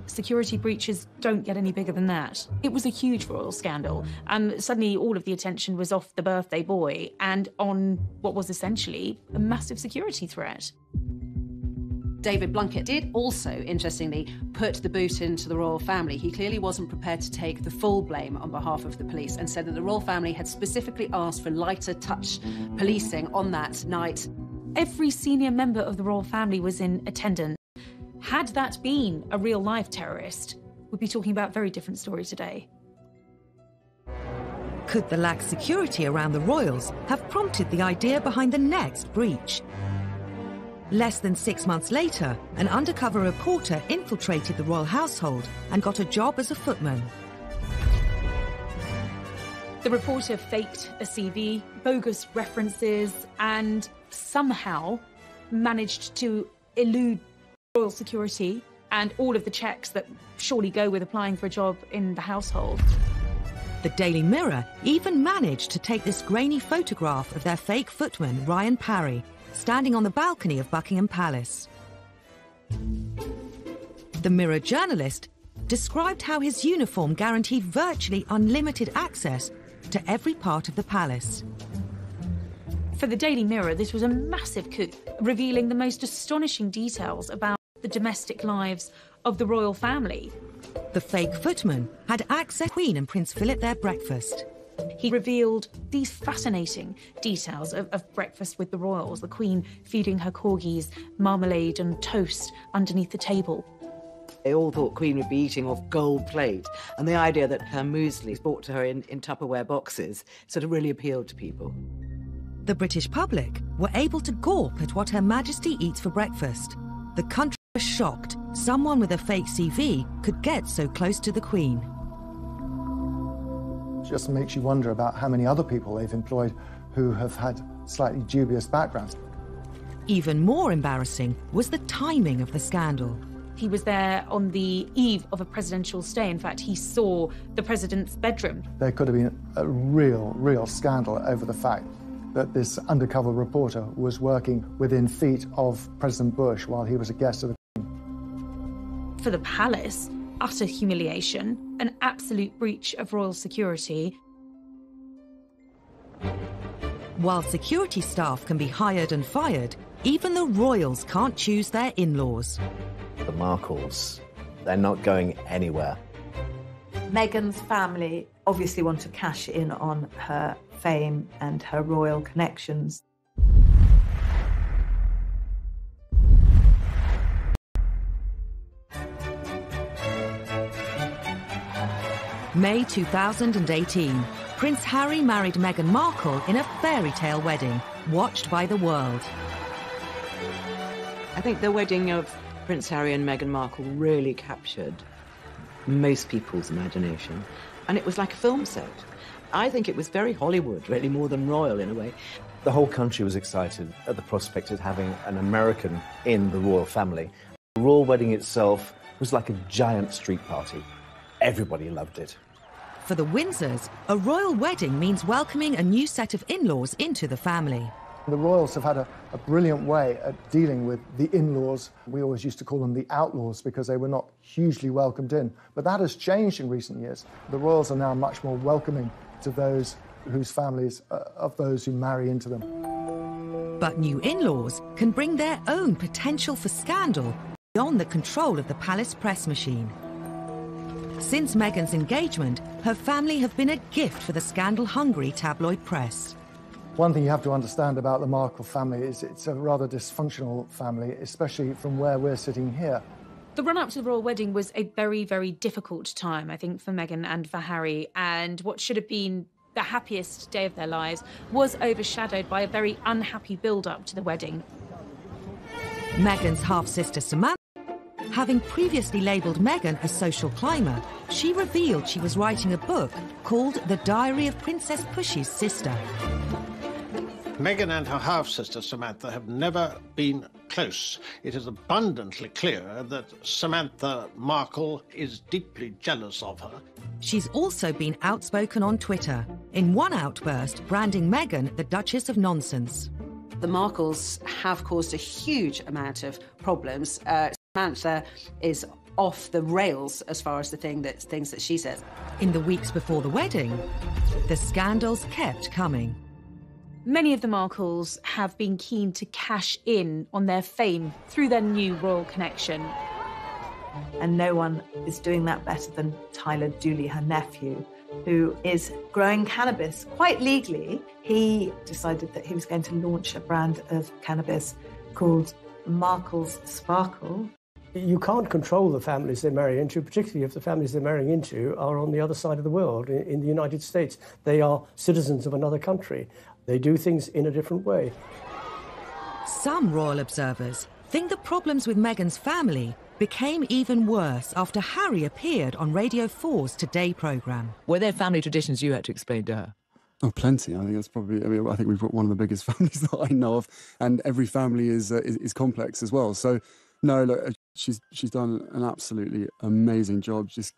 Security breaches don't get any bigger than that. It was a huge royal scandal. Suddenly all of the attention was off the birthday boy and on what was essentially a massive security threat. David Blunkett did also, interestingly, put the boot into the royal family. He clearly wasn't prepared to take the full blame on behalf of the police and said that the royal family had specifically asked for lighter touch policing on that night. Every senior member of the royal family was in attendance. Had that been a real-life terrorist, we'd be talking about a very different story today. Could the lax security around the royals have prompted the idea behind the next breach? Less than 6 months later, an undercover reporter infiltrated the royal household and got a job as a footman. The reporter faked a CV, bogus references, and somehow managed to elude royal security and all of the checks that surely go with applying for a job in the household. The Daily Mirror even managed to take this grainy photograph of their fake footman, Ryan Parry, standing on the balcony of Buckingham Palace. The Mirror journalist described how his uniform guaranteed virtually unlimited access to every part of the palace. For the Daily Mirror, this was a massive coup, revealing the most astonishing details about the domestic lives of the royal family. The fake footman had access to Queen and Prince Philip their breakfast. He revealed these fascinating details of breakfast with the royals, the Queen feeding her corgis marmalade and toast underneath the table. They all thought Queen would be eating off gold plate, and the idea that her muesli is brought to her in Tupperware boxes sort of really appealed to people. The British public were able to gawp at what Her Majesty eats for breakfast. The country shocked someone with a fake CV could get so close to the Queen. Just makes you wonder about how many other people they've employed who have had slightly dubious backgrounds. Even more embarrassing was the timing of the scandal. He was there on the eve of a presidential stay. In fact, he saw the president's bedroom. There could have been a real scandal over the fact that this undercover reporter was working within feet of President Bush while he was a guest of the Queen. For the palace, utter humiliation, an absolute breach of royal security. While security staff can be hired and fired, even the royals can't choose their in-laws. The Markles, they're not going anywhere. Meghan's family obviously want to cash in on her fame and her royal connections. May 2018, Prince Harry married Meghan Markle in a fairy tale wedding, watched by the world. I think the wedding of Prince Harry and Meghan Markle really captured most people's imagination, and it was like a film set. I think it was very Hollywood, really, more than royal in a way. The whole country was excited at the prospect of having an American in the royal family. The royal wedding itself was like a giant street party. Everybody loved it. For the Windsors, a royal wedding means welcoming a new set of in-laws into the family. The royals have had a brilliant way at dealing with the in-laws. We always used to call them the outlaws because they were not hugely welcomed in. But that has changed in recent years. The royals are now much more welcoming to those whose families, of those who marry into them. But new in-laws can bring their own potential for scandal beyond the control of the palace press machine. Since Meghan's engagement, her family have been a gift for the scandal-hungry tabloid press. One thing you have to understand about the Markle family is it's a rather dysfunctional family, especially from where we're sitting here. The run-up to the royal wedding was a very, very difficult time, I think, for Meghan and for Harry, and what should have been the happiest day of their lives was overshadowed by a very unhappy build-up to the wedding. Meghan's half-sister Samantha, having previously labelled Meghan a social climber, she revealed she was writing a book called The Diary of Princess Pushy's Sister. Meghan and her half-sister Samantha have never been close. It is abundantly clear that Samantha Markle is deeply jealous of her. She's also been outspoken on Twitter, in one outburst branding Meghan the Duchess of Nonsense. The Markles have caused a huge amount of problems. Samantha is off the rails as far as the things that she says. In the weeks before the wedding, the scandals kept coming. Many of the Markles have been keen to cash in on their fame through their new royal connection. And no one is doing that better than Tyler Dooley, her nephew, who is growing cannabis quite legally. He decided that he was going to launch a brand of cannabis called Markle's Sparkle. You can't control the families they marry into, particularly if the families they're marrying into are on the other side of the world. In the United States, they are citizens of another country. They do things in a different way. Some royal observers think the problems with Meghan's family became even worse after Harry appeared on Radio 4's Today programme. Were there family traditions you had to explain to her? Oh, plenty. I think that's probably. I think we've got one of the biggest families that I know of, and every family is complex as well. So, no, look, she's done an absolutely amazing job. Just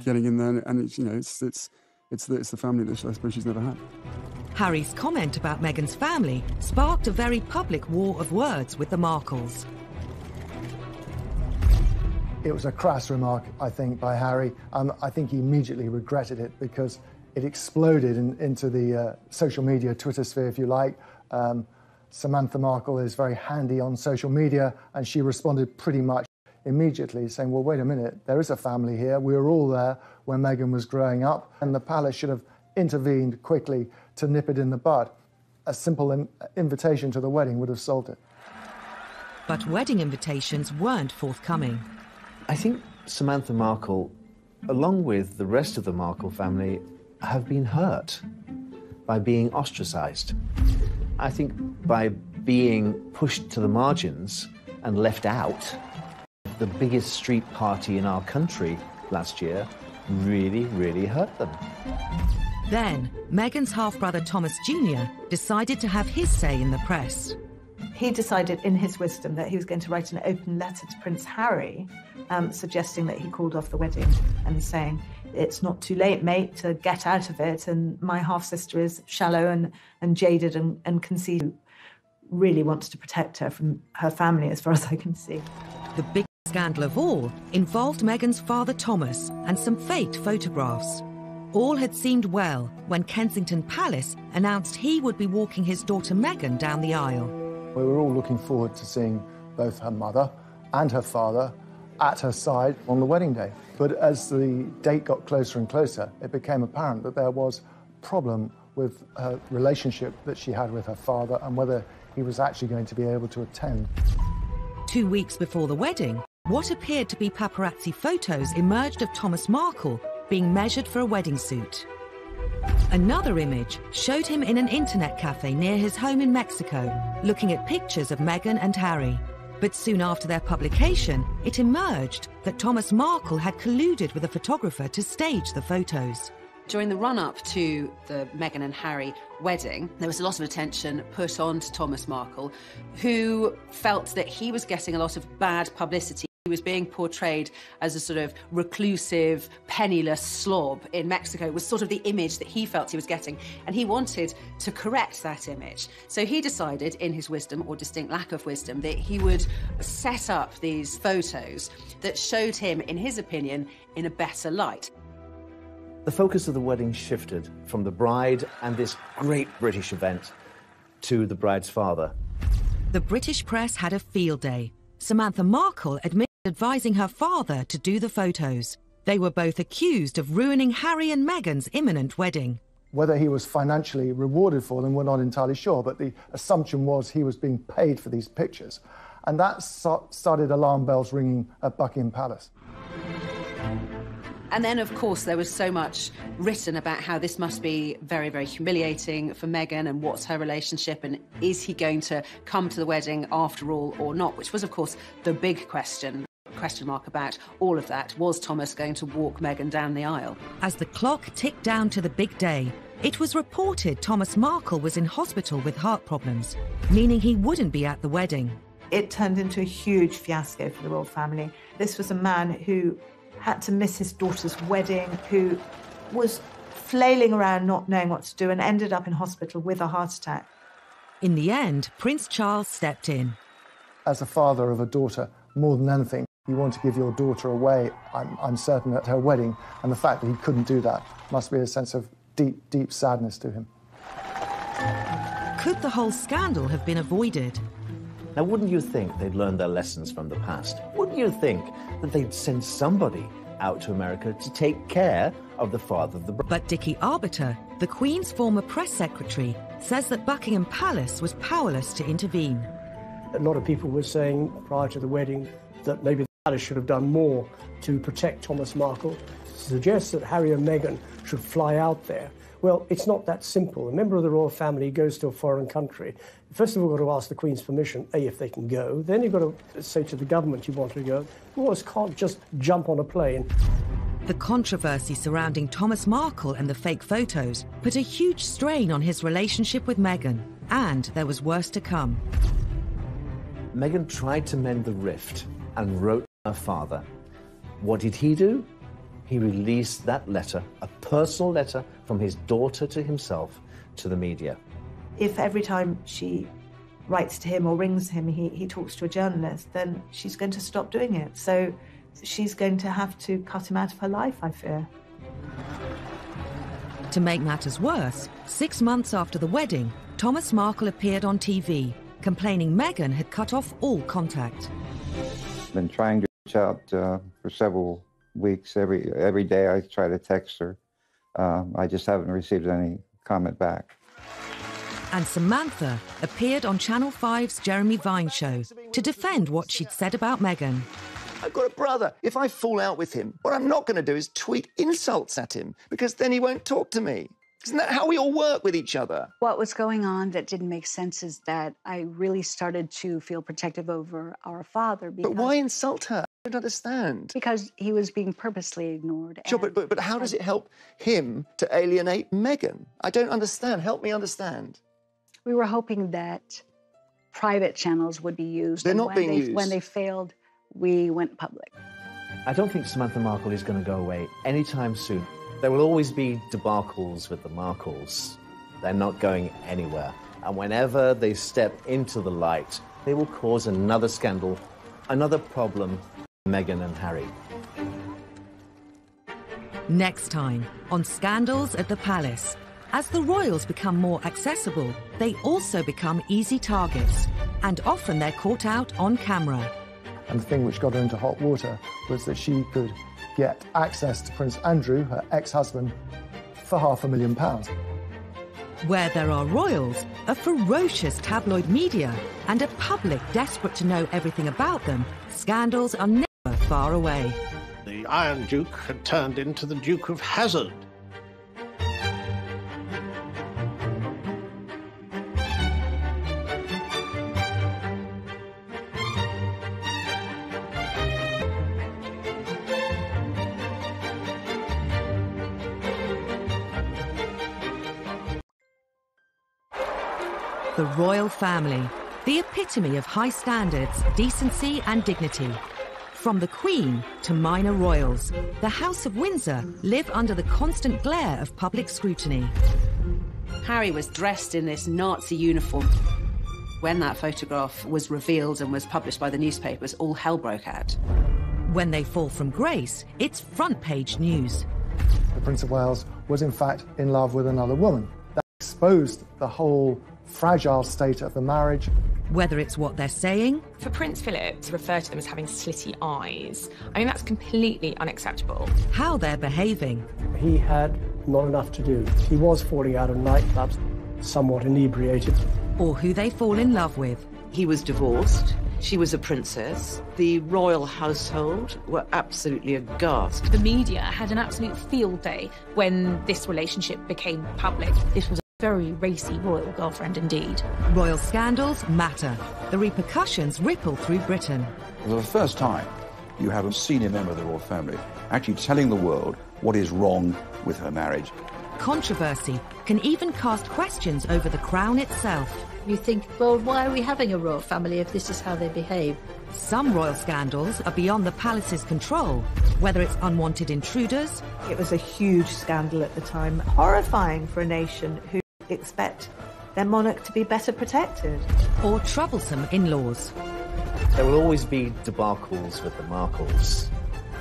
getting in there, and it's the family that I suppose she's never had. Harry's comment about Meghan's family sparked a very public war of words with the Markles. It was a crass remark, I think, by Harry. I think he immediately regretted it because it exploded into the social media, Twitter sphere, if you like. Samantha Markle is very handy on social media, and she responded pretty much immediately, saying, well, wait a minute, there is a family here. We were all there when Meghan was growing up, and the palace should have intervened quickly to nip it in the bud. A simple invitation to the wedding would have solved it. But wedding invitations weren't forthcoming. I think Samantha Markle, along with the rest of the Markle family, have been hurt by being ostracised. I think by being pushed to the margins and left out, the biggest street party in our country last year really, really hurt them. Then, Meghan's half-brother Thomas Jr. decided to have his say in the press. He decided in his wisdom that he was going to write an open letter to Prince Harry, suggesting that he called off the wedding and saying, it's not too late, mate, to get out of it, and my half-sister is shallow and jaded and conceited. Really wants to protect her from her family, as far as I can see. The biggest scandal of all involved Meghan's father Thomas and some faked photographs. All had seemed well when Kensington Palace announced he would be walking his daughter Meghan down the aisle. We were all looking forward to seeing both her mother and her father at her side on the wedding day. But as the date got closer and closer, it became apparent that there was a problem with her relationship that she had with her father and whether he was actually going to be able to attend. 2 weeks before the wedding, what appeared to be paparazzi photos emerged of Thomas Markle being measured for a wedding suit. Another image showed him in an internet cafe near his home in Mexico, looking at pictures of Meghan and Harry. But soon after their publication, it emerged that Thomas Markle had colluded with a photographer to stage the photos. During the run-up to the Meghan and Harry wedding, there was a lot of attention put on to Thomas Markle, who felt that he was getting a lot of bad publicity. He was being portrayed as a sort of reclusive, penniless slob in Mexico, was sort of the image that he felt he was getting, and he wanted to correct that image. So he decided, in his wisdom, or distinct lack of wisdom, that he would set up these photos that showed him, in his opinion, in a better light. The focus of the wedding shifted from the bride and this great British event to the bride's father. The British press had a field day. Samantha Markle admitted advising her father to do the photos. They were both accused of ruining Harry and Meghan's imminent wedding. Whether he was financially rewarded for them, we're not entirely sure, but the assumption was he was being paid for these pictures. And that started alarm bells ringing at Buckingham Palace. And then, of course, there was so much written about how this must be very, very humiliating for Meghan and what's her relationship and is he going to come to the wedding after all or not, which was, of course, the big question mark about all of that. Was Thomas going to walk Meghan down the aisle? As the clock ticked down to the big day, it was reported Thomas Markle was in hospital with heart problems, meaning he wouldn't be at the wedding. It turned into a huge fiasco for the royal family. This was a man who had to miss his daughter's wedding, who was flailing around not knowing what to do and ended up in hospital with a heart attack. In the end, Prince Charles stepped in. As a father of a daughter, more than anything, you want to give your daughter away, I'm certain, at her wedding, and the fact that he couldn't do that must be a sense of deep, deep sadness to him. Could the whole scandal have been avoided? Now, wouldn't you think they'd learned their lessons from the past? Wouldn't you think that they'd send somebody out to America to take care of the father of the bride? But Dickie Arbiter, the Queen's former press secretary, says that Buckingham Palace was powerless to intervene. A lot of people were saying prior to the wedding that maybe the palace should have done more to protect Thomas Markle. Suggests that Harry and Meghan should fly out there. Well, it's not that simple. A member of the royal family goes to a foreign country. First of all, you've got to ask the Queen's permission, A, if they can go. Then you've got to say to the government you want to go. You always can't just jump on a plane. The controversy surrounding Thomas Markle and the fake photos put a huge strain on his relationship with Meghan, and there was worse to come. Meghan tried to mend the rift and wrote her father. What did he do? He released that letter, a personal letter from his daughter to himself, to the media. If every time she writes to him or rings him, he talks to a journalist, then she's going to stop doing it. So she's going to have to cut him out of her life, I fear. To make matters worse, 6 months after the wedding, Thomas Markle appeared on TV, complaining Meghan had cut off all contact. I've been trying to reach out for several weeks. Every day I try to text her. I just haven't received any comment back. And Samantha appeared on Channel 5's Jeremy Vine show to defend what she'd said about Meghan. I've got a brother. If I fall out with him, what I'm not going to do is tweet insults at him, because then he won't talk to me. Isn't that how we all work with each other? What was going on that didn't make sense is that I really started to feel protective over our father. But why insult her? don't understand. Because he was being purposely ignored. Sure, but how does it help him to alienate Meghan? I don't understand. Help me understand. We were hoping that private channels would be used. They're not being used. When they failed, we went public. I don't think Samantha Markle is going to go away anytime soon. There will always be debacles with the Markles. They're not going anywhere. And whenever they step into the light, they will cause another scandal, another problem for Meghan and Harry. Next time on Scandals at the Palace. As the royals become more accessible, they also become easy targets, and often they're caught out on camera. And the thing which got her into hot water was that she could get access to Prince Andrew, her ex-husband, for £500,000. Where there are royals, a ferocious tabloid media, and a public desperate to know everything about them, scandals are never far away. The Iron Duke had turned into the Duke of Hazzard. The royal family, the epitome of high standards, decency and dignity. From the Queen to minor royals, the House of Windsor live under the constant glare of public scrutiny. Harry was dressed in this Nazi uniform. When that photograph was revealed and was published by the newspapers, all hell broke out. When they fall from grace, it's front-page news. The Prince of Wales was in fact in love with another woman. That exposed the whole fragile state of the marriage. Whether it's what they're saying... For Prince Philip to refer to them as having slitty eyes, I mean, that's completely unacceptable. How they're behaving. He had not enough to do. He was falling out of nightclubs, somewhat inebriated. Or who they fall in love with. He was divorced. She was a princess. The royal household were absolutely aghast. The media had an absolute field day when this relationship became public. This was a very racy royal girlfriend indeed. Royal scandals matter. The repercussions ripple through Britain. For the first time, you have a senior member of the royal family actually telling the world what is wrong with her marriage. Controversy can even cast questions over the crown itself. You think, well, why are we having a royal family if this is how they behave? Some royal scandals are beyond the palace's control, whether it's unwanted intruders. It was a huge scandal at the time, horrifying for a nation who expect their monarch to be better protected. Or troublesome in-laws. There will always be debacles with the Markles.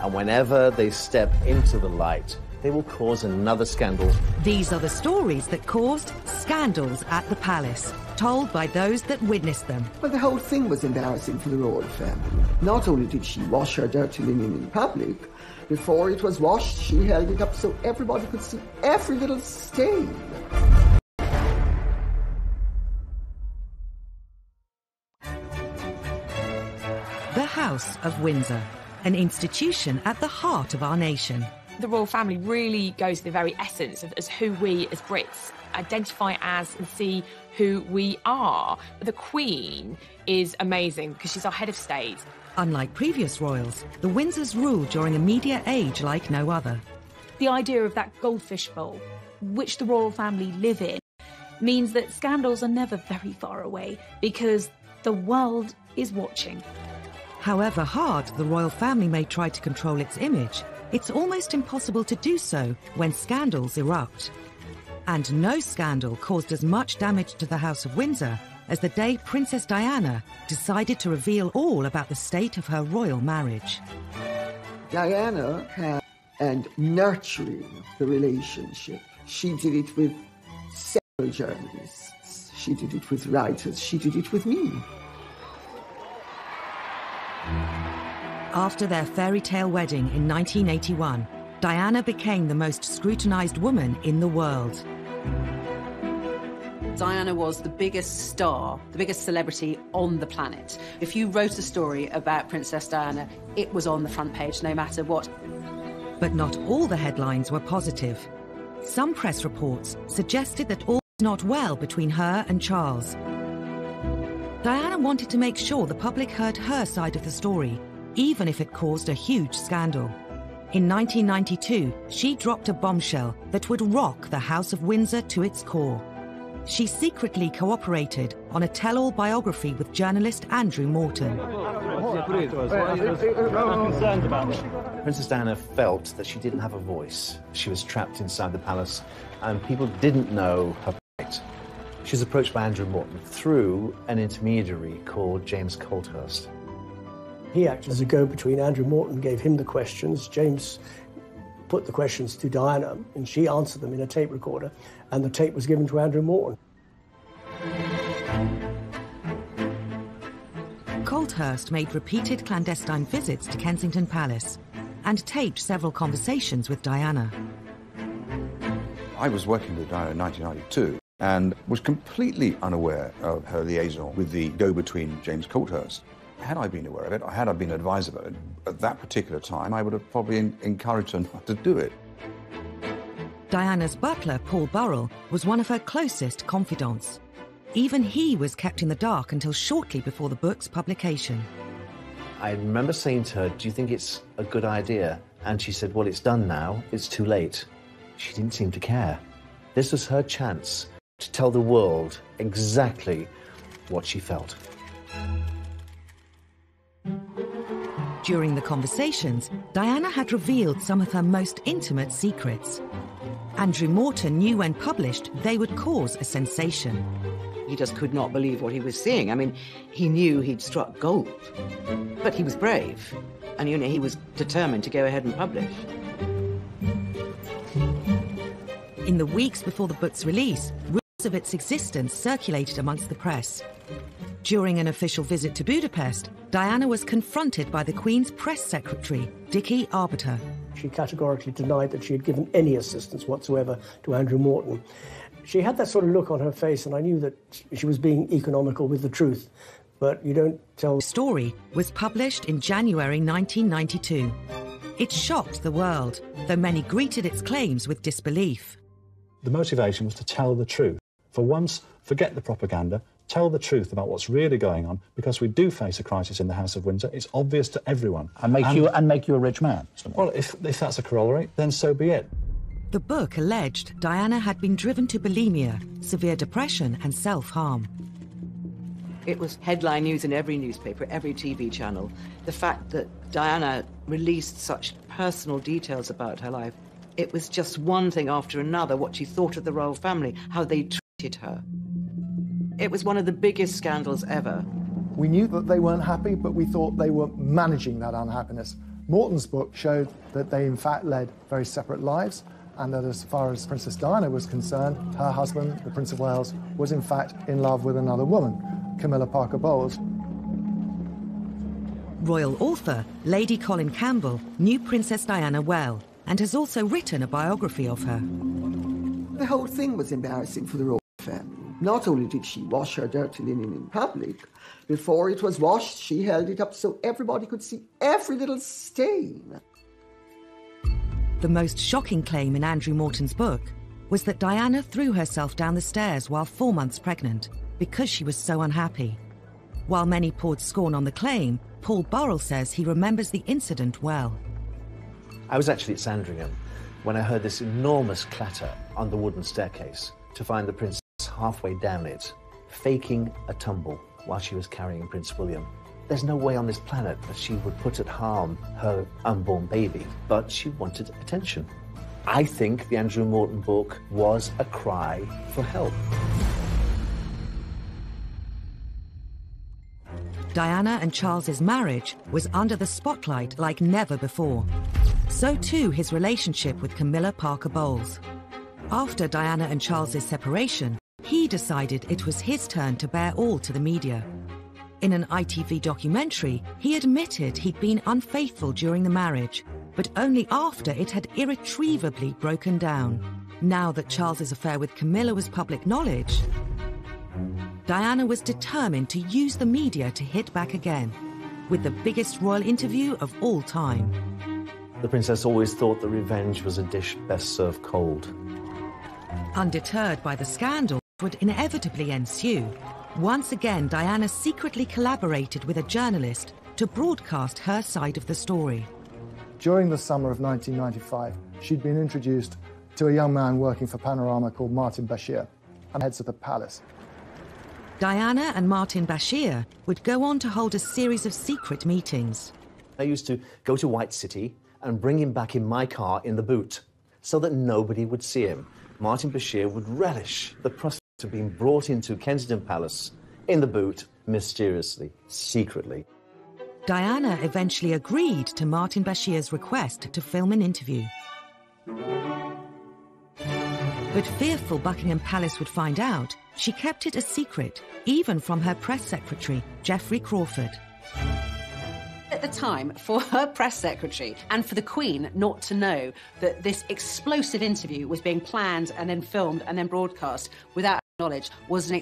And whenever they step into the light, they will cause another scandal. These are the stories that caused scandals at the palace, told by those that witnessed them. Well, the whole thing was embarrassing for the royal family. Not only did she wash her dirty linen in public, before it was washed, she held it up so everybody could see every little stain. The House of Windsor, an institution at the heart of our nation. The royal family really goes to the very essence of as who we as Brits identify as and see who we are. The Queen is amazing because she's our head of state. Unlike previous royals, the Windsors rule during a media age like no other. The idea of that goldfish bowl, which the royal family live in, means that scandals are never very far away because the world is watching. However hard the royal family may try to control its image, it's almost impossible to do so when scandals erupt. And no scandal caused as much damage to the House of Windsor as the day Princess Diana decided to reveal all about the state of her royal marriage. Diana had and nurturing the relationship. She did it with several journalists. She did it with writers. She did it with me. After their fairy tale wedding in 1981, Diana became the most scrutinised woman in the world. Diana was the biggest star, the biggest celebrity on the planet. If you wrote a story about Princess Diana, it was on the front page, no matter what. But not all the headlines were positive. Some press reports suggested that all was not well between her and Charles. Diana wanted to make sure the public heard her side of the story, even if it caused a huge scandal. In 1992, she dropped a bombshell that would rock the House of Windsor to its core. She secretly cooperated on a tell-all biography with journalist Andrew Morton. Princess Diana felt that she didn't have a voice. She was trapped inside the palace, and people didn't know her plight. She was approached by Andrew Morton through an intermediary called James Colthurst. He acted as a go-between. Andrew Morton gave him the questions. James put the questions to Diana, and she answered them in a tape recorder, and the tape was given to Andrew Morton. Colthurst made repeated clandestine visits to Kensington Palace and taped several conversations with Diana. I was working with Diana in 1992 and was completely unaware of her liaison with the go-between James Colthurst. Had I been aware of it, or had I been advised about it, at that particular time, I would have probably encouraged her not to do it. Diana's butler, Paul Burrell, was one of her closest confidants. Even he was kept in the dark until shortly before the book's publication. I remember saying to her, "Do you think it's a good idea?" And she said, "Well, it's done now. It's too late." She didn't seem to care. This was her chance to tell the world exactly what she felt. During the conversations, Diana had revealed some of her most intimate secrets. Andrew Morton knew when published they would cause a sensation. He just could not believe what he was seeing. I mean, he knew he'd struck gold, but he was brave, and he was determined to go ahead and publish. In the weeks before the book's release, rumours of its existence circulated amongst the press. During an official visit to Budapest, Diana was confronted by the Queen's press secretary, Dickie Arbiter. She categorically denied that she had given any assistance whatsoever to Andrew Morton. She had that sort of look on her face, and I knew that she was being economical with the truth. But you don't tell... The story was published in January 1992. It shocked the world, though many greeted its claims with disbelief. The motivation was to tell the truth. For once, forget the propaganda, tell the truth about what's really going on, because we do face a crisis in the House of Windsor. It's obvious to everyone. And make you a rich man. Well, if that's a corollary, then so be it. The book alleged Diana had been driven to bulimia, severe depression and self-harm. It was headline news in every newspaper, every TV channel. The fact that Diana released such personal details about her life, it was just one thing after another, what she thought of the royal family, how they treated her. It was one of the biggest scandals ever. We knew that they weren't happy, but we thought they were managing that unhappiness. Morton's book showed that they in fact led very separate lives, and that as far as Princess Diana was concerned, her husband, the Prince of Wales, was in fact in love with another woman, Camilla Parker Bowles. Royal author Lady Colin Campbell knew Princess Diana well and has also written a biography of her. The whole thing was embarrassing for the royal family. Not only did she wash her dirty linen in public, before it was washed, she held it up so everybody could see every little stain. The most shocking claim in Andrew Morton's book was that Diana threw herself down the stairs while 4 months pregnant because she was so unhappy. While many poured scorn on the claim, Paul Burrell says he remembers the incident well. I was actually at Sandringham when I heard this enormous clatter on the wooden staircase to find the princess halfway down it, faking a tumble while she was carrying Prince William. There's no way on this planet that she would put at harm her unborn baby, but she wanted attention. I think the Andrew Morton book was a cry for help. Diana and Charles's marriage was under the spotlight like never before. So too his relationship with Camilla Parker Bowles. After Diana and Charles's separation, he decided it was his turn to bear all to the media. In an ITV documentary, he admitted he'd been unfaithful during the marriage, but only after it had irretrievably broken down. Now that Charles's affair with Camilla was public knowledge, Diana was determined to use the media to hit back again, with the biggest royal interview of all time. The princess always thought that revenge was a dish best served cold. Undeterred by the scandal that would inevitably ensue, once again Diana secretly collaborated with a journalist to broadcast her side of the story. During the summer of 1995, she'd been introduced to a young man working for Panorama called Martin Bashir, and heads of the palace. Diana and Martin Bashir would go on to hold a series of secret meetings. I used to go to White City and bring him back in my car in the boot so that nobody would see him. Martin Bashir would relish the prospect of being brought into Kensington Palace in the boot, mysteriously, secretly. Diana eventually agreed to Martin Bashir's request to film an interview. But fearful Buckingham Palace would find out, she kept it a secret, even from her press secretary, Geoffrey Crawford. At the time, for her press secretary and for the Queen not to know that this explosive interview was being planned and then filmed and then broadcast without knowledge was an